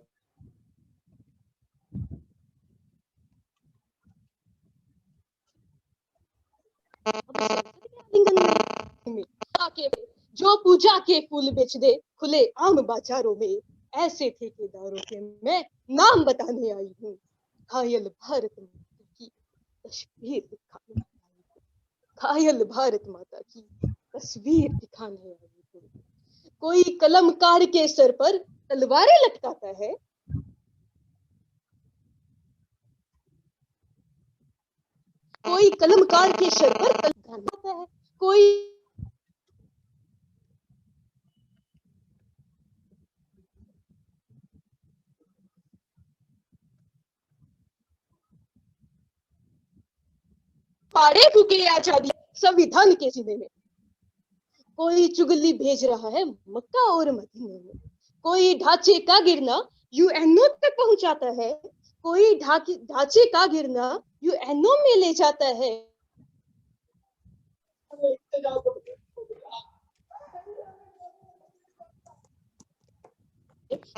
S14: जो पूजा के फूल बेच दे खुले आम बाजारों में, ऐसे ठेकेदारों के मैं नाम बताने आई हूँ। घायल भारत माता की तस्वीर दिखाने आई हूँ। घायल भारत माता की तस्वीर दिखाने आई हूँ। कोई कलमकार के सर पर तलवारें लटकाता है, कोई कलमकार के सर पर तलवार लटकाता है, कोई पाड़े फूके आजादी संविधान के सीने में, कोई चुगली भेज रहा है मक्का और मदीने में, कोई ढांचे का गिरना यूएनओ तक पहुंचाता है, कोई ढांचे का गिरना यूएनओ में ले जाता है।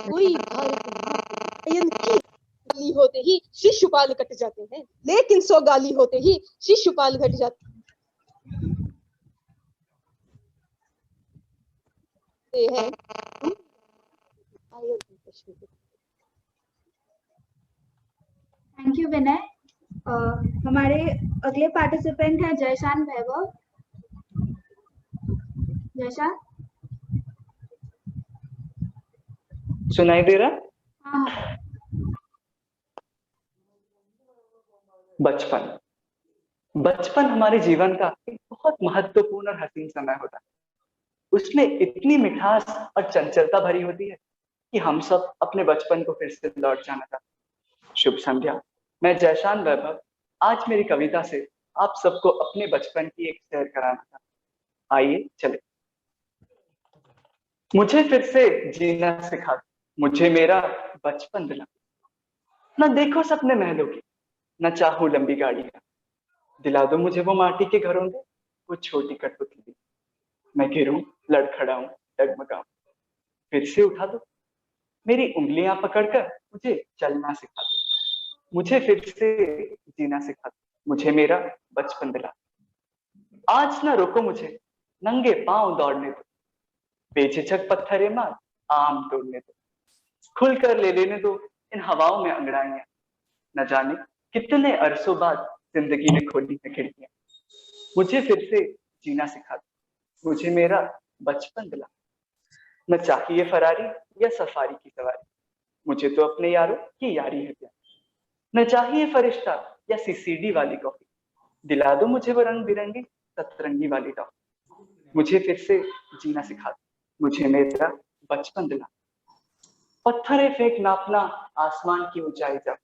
S14: कोई गाली होते ही शिशुपाल कट जाते हैं, लेकिन 100 गाली होते ही शिशुपाल घट जाते हैं।
S2: थैंक यू विनय। हमारे अगले पार्टिसिपेंट है जयशान वैभव। जयशान,
S15: सुनाई दे रहा?
S2: हाँ।
S15: बचपन हमारे जीवन का एक बहुत महत्वपूर्ण और हसीन समय होता है। उसमें इतनी मिठास और चंचलता भरी होती है कि हम सब अपने बचपन को फिर से लौट जाना चाहते। शुभ संध्या, मैं जयशान वैभव आज मेरी कविता से आप सबको अपने बचपन की एक सैर कराना था। आइए चले। मुझे फिर से जीना सिखा दो, मुझे मेरा बचपन दिला। न देखो सपने महलों की, न चाहूं लंबी गाड़ियां, दिला दो मुझे वो माटी के घरों में वो छोटी कठपुतली। मैं गिरूं, लड़खड़ाऊं, डगमगाऊं, फिर से उठा दो मेरी उंगलियां पकड़कर मुझे चलना सिखा दो, मुझे फिर से जीना सिखा दो, मुझे मेरा बचपन दिला। आज ना रोको मुझे, नंगे पांव दौड़ने दो, बेझिझक पत्थरे मार आम तोड़ने दो, खुलकर ले लेने दो इन हवाओं में अंगड़ाइयां। न जाने कितने अरसों बाद जिंदगी ने खोली है खिड़कियां, मुझे फिर से जीना सिखा दो, मुझे मेरा बचपन दिला। न चाहिए फरारी या सफारी की सवारी, मुझे तो अपने यारों की यारी है प्यार। न चाहिए फरिश्ता या सीसीडी वाली कॉफी, दिला दो मुझे वो रंग बिरंगी सतरंगी वाली टॉफी, मुझे फिर से जीना सिखा दो, मुझे मेरा बचपन दिला। पत्थरे फेंक नापना आसमान की ऊंचाई जा,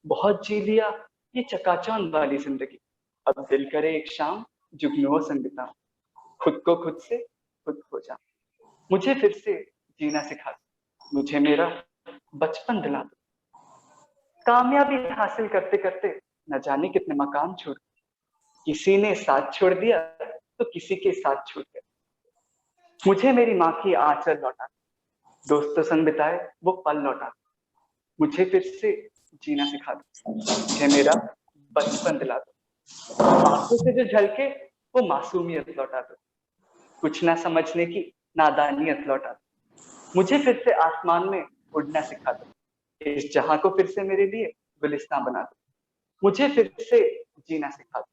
S15: बहुत जी लिया ये चकाचौंध वाली जिंदगी, अब दिल करे एक शाम जुगनुओं संग बिताऊं, खुद को खुद से खुद खो जाऊं, मुझे फिर से जीना सिखा दो, मुझे मेरा बचपन दिला दो। कामयाबी हासिल करते करते न जाने कितने मकाम छोड़, किसी ने साथ छोड़ दिया तो किसी के साथ छूट गया, मुझे मेरी माँ की आंचल लौटा, दोस्तों संग बिताए वो पल लौटा, मुझे फिर से जीना सिखा दो, मुझे मेरा बचपन दिला दो। आंखों से जो झलके वो मासूमियत लौटा दो, कुछ ना समझने की नादानियत लौटा दो, मुझे फिर से आसमान में उड़ना सिखा दो, इस जहां को फिर से मेरे लिए गुलिस्तान बना दो, मुझे फिर से जीना सिखा दो,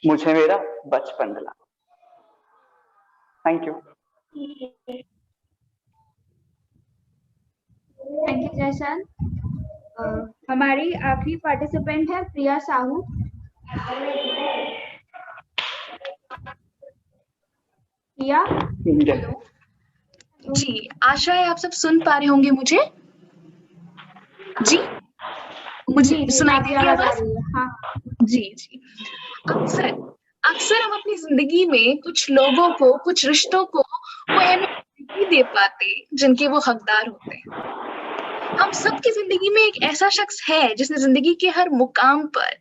S15: मुझे मेरा बचपन दिला दो। Thank you.
S2: Thank you Jayshan. हमारी आखिरी पार्टिसिपेंट है प्रिया साहू। प्रिया,
S16: हेलो जी, आशा है आप सब सुन पा रहे होंगे मुझे। जी, मुझे सुनाई दे रही है आवाज?
S2: हाँ
S16: जी जी। अक्सर हम अपनी जिंदगी में कुछ लोगों को, कुछ रिश्तों को वो अहमियत नहीं दे पाते जिनके वो हकदार होते हैं। हम सबकी जिंदगी में एक ऐसा शख्स है जिसने जिंदगी के हर मुकाम पर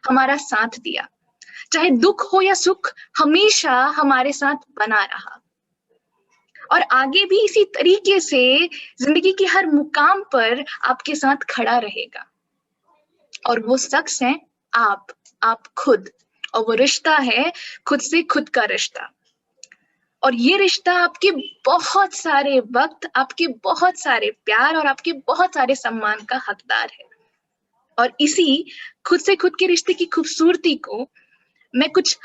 S16: हमारा साथ दिया, चाहे दुख हो या सुख, हमेशा हमारे साथ बना रहा और आगे भी इसी तरीके से जिंदगी के हर मुकाम पर आपके साथ खड़ा रहेगा। और वो शख्स है आप खुद, और वो रिश्ता है खुद से खुद का रिश्ता। और ये रिश्ता आपके बहुत सारे वक्त, आपके बहुत सारे प्यार और आपके बहुत सारे सम्मान का हकदार है। और इसी खुद से खुद के रिश्ते की खूबसूरती को मैं कुछ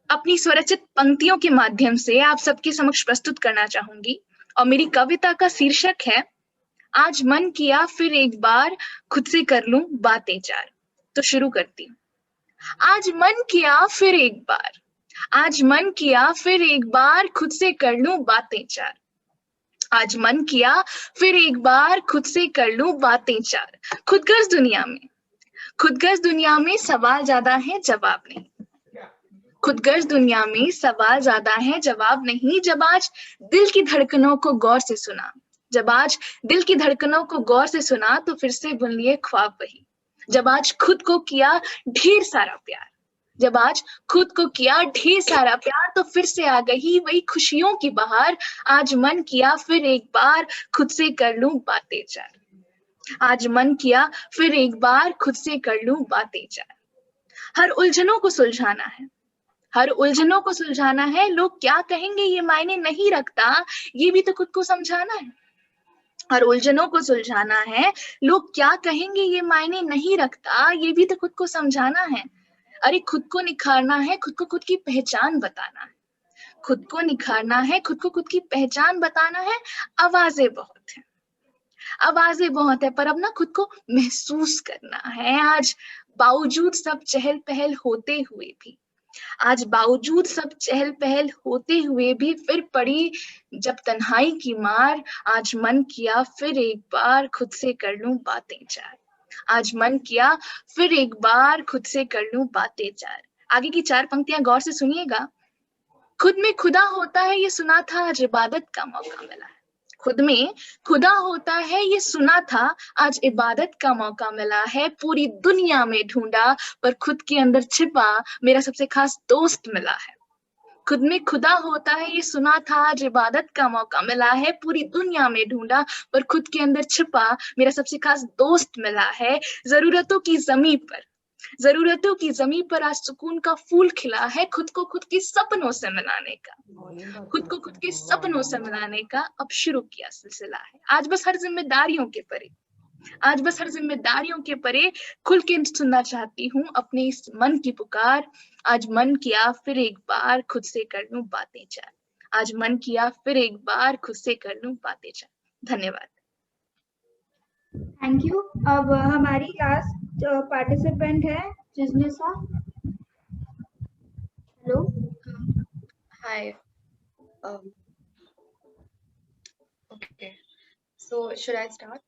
S16: अपनी स्वरचित पंक्तियों के माध्यम से आप सबके समक्ष प्रस्तुत करना चाहूंगी। और मेरी कविता का शीर्षक है आज मन किया फिर एक बार खुद से कर लूं बातें चार। तो शुरू करती हूँ। आज मन किया फिर एक बार, आज मन किया फिर एक बार खुद से कर लूं बातें चार। आज मन किया फिर एक बार खुद से कर लूं बातें चार। खुदगर्ज दुनिया में सवाल ज्यादा है जवाब नहीं। खुदगर्ज दुनिया में सवाल ज्यादा है जवाब नहीं। जब आज दिल की धड़कनों को गौर से सुना, जब आज दिल की धड़कनों को गौर से सुना तो फिर से बुन लिए ख्वाब वही। जब आज खुद को किया ढेर सारा प्यार, जब आज खुद को किया ढेर सारा प्यार तो फिर से आ गई वही खुशियों की बहार। आज मन किया फिर एक बार खुद से कर लूं बातें चार। आज मन किया फिर एक बार खुद से कर लूं बातें चार। हर उलझनों को सुलझाना है, हर उलझनों को सुलझाना है। लोग क्या कहेंगे ये मायने नहीं रखता, ये भी तो खुद को समझाना है। हर उलझनों को सुलझाना है, लोग क्या कहेंगे ये मायने नहीं रखता, ये भी तो खुद को समझाना है। अरे खुद को निखारना है, खुद को खुद की पहचान बताना है। खुद को निखारना है, खुद को खुद की पहचान बताना है। आवाजें बहुत है, आवाजें बहुत है, पर अब ना खुद को महसूस करना है। आज बावजूद सब चहल पहल होते हुए भी, आज बावजूद सब चहल पहल होते हुए भी फिर पड़ी जब तन्हाई की मार। आज मन किया फिर एक बार खुद से कर लूं बातें चार। आज मन किया फिर एक बार खुद से कर लूं बातें चार। आगे की 4 पंक्तियां गौर से सुनिएगा। खुद में खुदा होता है ये सुना था, आज इबादत का मौका मिला है। खुद में खुदा होता है ये सुना था, आज इबादत का मौका मिला है। पूरी दुनिया में ढूंढा पर खुद के अंदर छिपा मेरा सबसे खास दोस्त मिला है। खुद में खुदा होता है ये सुना था, आज इबादत का मौका मिला है। पूरी दुनिया में ढूंढा पर खुद के अंदर छिपा मेरा सबसे खास दोस्त मिला है। जरूरतों की जमीन पर, जरूरतों की जमीन पर आज सुकून का फूल खिला है। खुद को खुद के सपनों से मिलाने का, खुद को खुद के सपनों से मिलाने का अब शुरू किया सिलसिला है। आज बस हर जिम्मेदारियों के परे, आज बस हर जिम्मेदारियों के परे खुल के सुनना चाहती हूँ अपने इस मन की पुकार। आज मन किया फिर एक बार खुद से कर लूं बातें चार। आज मन किया फिर एक बार खुद से कर लूं बातें चार। धन्यवाद।
S2: Thank you. अब हमारी लास्ट पार्टिसिपेंट है जिज्ञासा। Hello.
S17: Hi. Okay. So should I start?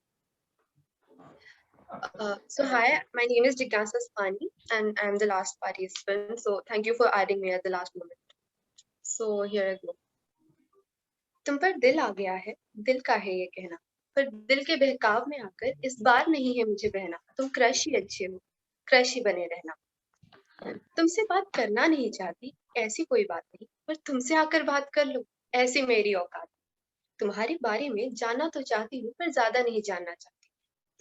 S17: So hi, my name is Jignasa Spani and I'm the last participant. So thank you for adding me at the last moment. So here I go. तुम पर दिल आ गया है, दिल का है ये कहना, पर दिल के बहकाव में आकर इस बार नहीं है मुझे बहना। तुम क्रश ही अच्छे हो, क्रश ही बने रहना। तुमसे बात करना नहीं चाहती, ऐसी कोई बात नहीं, पर तुमसे आकर बात कर लो, ऐसी मेरी औकात। तुम्हारे बारे में जानना तो चाहती हूँ, पर ज्यादा नहीं जानना चाहती।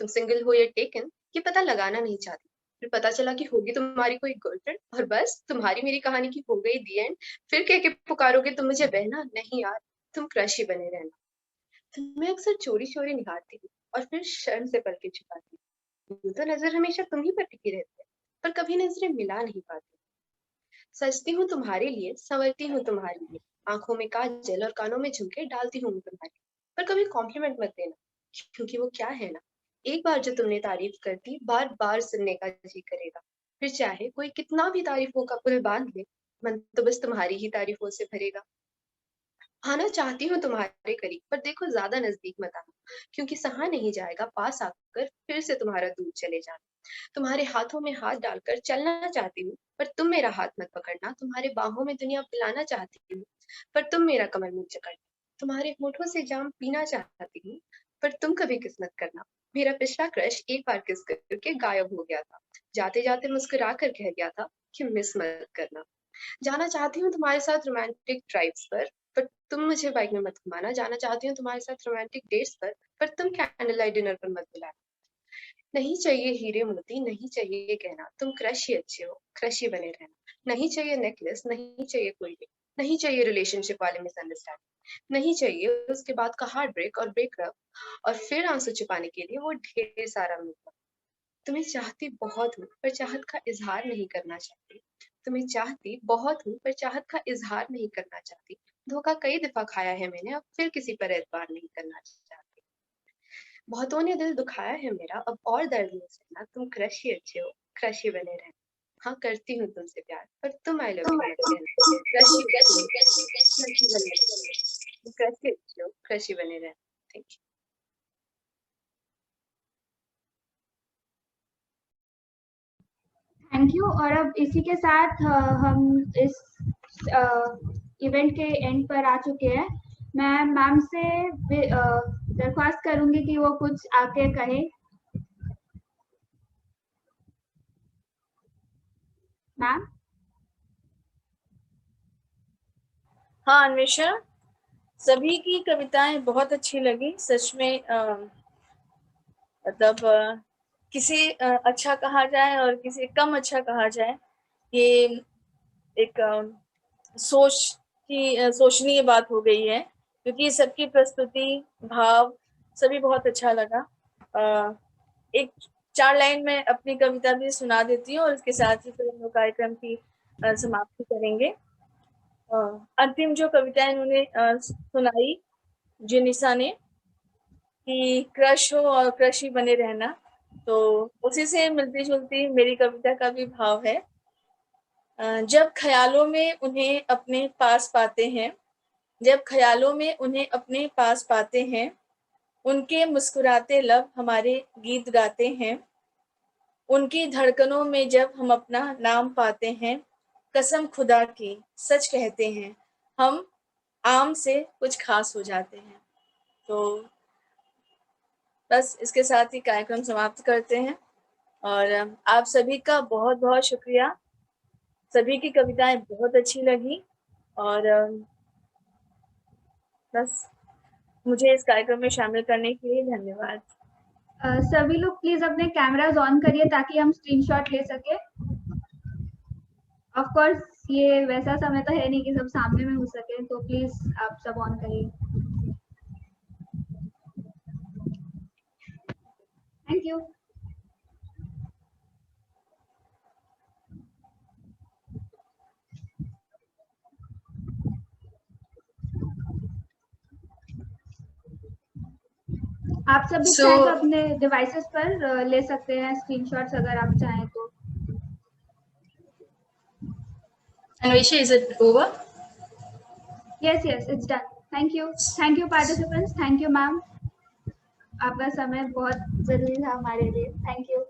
S17: तुम सिंगल हो या टेकन ये पता लगाना नहीं चाहती, फिर पता चला कि होगी तुम्हारी कोई गर्लफ्रेंड और बस तुम्हारी मेरी कहानी की हो गई दी एंड। फिर कह के पुकारोगे तुम मुझे बहना। नहीं यार, तुम क्रश ही बने रहना। तुम्हें अक्सर चोरी चोरी निहारती हूँ और फिर शर्म से पलके छुपाती हूँ। यूं तो नजर हमेशा तुम ही पर टिकी रहती है, पर कभी नजरें मिला नहीं पाती। सजती हूँ तुम्हारे लिए, संवरती हूँ तुम्हारे लिए, आंखों में काजल और कानों में झुमके डालती हूँ तुम्हारी, पर कभी कॉम्प्लीमेंट मत देना, क्योंकि वो क्या है ना, एक बार जो तुमने तारीफ कर दी बार बार सुनने का जी करेगा। फिर चाहे कोई कितना भी तारीफों का पुल बांध ले, मन तो बस तुम्हारी ही तारीफों से भरेगा। आना चाहती हूँ तुम्हारे करीब, पर देखो ज्यादा नजदीक मत आना, क्योंकि सहा नहीं जाएगा पास आकर फिर से तुम्हारा दूर चले जाना। तुम्हारे हाथों में हाथ डालकर चलना चाहती हूँ, पर तुम मेरा हाथ मत पकड़ना। तुम्हारे बाहों में दुनिया पिलाना चाहती हूँ, पर तुम मेरा कमर मुझ जकड़ना। तुम्हारे होठों से जाम पीना चाहती हूँ, पर तुम कभी किस मत करना। मेरा पिछला क्रश एक बार किस करके गायब हो गया था, जाते जाते मुस्कुरा कर कह गया था कि मिस मत करना। जाना चाहती हूँ तुम्हारे साथ रोमांटिक ड्राइव्स पर तुम मुझे बाइक में मत घुमाना। जाना चाहती हूँ तुम्हारे साथ रोमांटिक डेट्स पर तुम कैंडल लाइट डिनर पर मत बुलाना। नहीं चाहिए हीरे मोती, नहीं चाहिए कहना, तुम क्रश ही अच्छे हो, क्रश ही बने रहना। नहीं चाहिए नेकलेस, नहीं चाहिए कोई रिंग, नहीं चाहिए रिलेशनशिप वाले मिसअंडरस्टैंडिंग, नहीं चाहिए उसके बाद का हार्ट ब्रेक और ब्रेकअप और फिर आंसू छुपाने के लिए वो ढेर सारा मेकअप। तुम्हें चाहती बहुत हूँ पर चाहत का इजहार नहीं करना चाहती, तुम्हें चाहती बहुत हूँ पर चाहत का इजहार नहीं करना चाहती। धोखा कई दफा खाया है मैंने, अब फिर किसी पर एतबार नहीं करना चाहती। बहुतों ने दिल दुखाया है मेरा, अब और दर्द नहीं सहना, तुम क्रश ही अच्छे हो, क्रश ही बने रहना। हाँ करती हूँ तुमसे प्यार पर तुम आई लव यू मत कहना, क्रश ही बने रहना। Thank you.
S2: Thank you. और अब इसी के साथ हम इस इवेंट के एंड पर आ चुके हैं। मैं मैम से दरख्वास्त करूंगी कि वो कुछ आके कहे। मैम।
S8: हाँ अन्वेषा, सभी की कविताएं बहुत अच्छी लगी सच में। मतलब किसी अच्छा कहा जाए और किसी कम अच्छा कहा जाए, ये एक सोचनीय बात हो गई है, क्योंकि सबकी प्रस्तुति भाव सभी बहुत अच्छा लगा। एक 4 लाइन में अपनी कविता भी सुना देती हूँ और इसके साथ ही फिर हम लोग कार्यक्रम की समाप्ति करेंगे। अंतिम जो कविता इन्होंने सुनाई जिनिसा ने कि क्रश हो और क्रश ही बने रहना, तो उसी से मिलती जुलती मेरी कविता का भी भाव है। जब ख्यालों में उन्हें अपने पास पाते हैं, जब ख्यालों में उन्हें अपने पास पाते हैं, उनके मुस्कुराते लब हमारे गीत गाते हैं, उनकी धड़कनों में जब हम अपना नाम पाते हैं, कसम खुदा की सच कहते हैं, हम आम से कुछ खास हो जाते हैं। तो बस इसके साथ ही कार्यक्रम समाप्त करते हैं और आप सभी का बहुत बहुत शुक्रिया। सभी की कविताएं बहुत अच्छी लगी और बस मुझे इस कार्यक्रम में शामिल करने के लिए धन्यवाद।
S2: सभी लोग प्लीज अपने कैमरास ऑन करिए ताकि हम स्क्रीनशॉट ले सके। ऑफ कोर्स ये वैसा समय तो है नहीं कि सब सामने में हो सके, तो प्लीज आप सब ऑन करिए। Thank you. आप सब भी चाहे तो अपने डिवाइसेस पर ले सकते हैं स्क्रीनशॉट्स अगर आप चाहें तो।
S8: Anvisha, is it over?
S2: Yes, it's done. Thank you. Thank you participants. Thank you ma'am. आपका समय बहुत जरूरी था हमारे लिए। Thank you.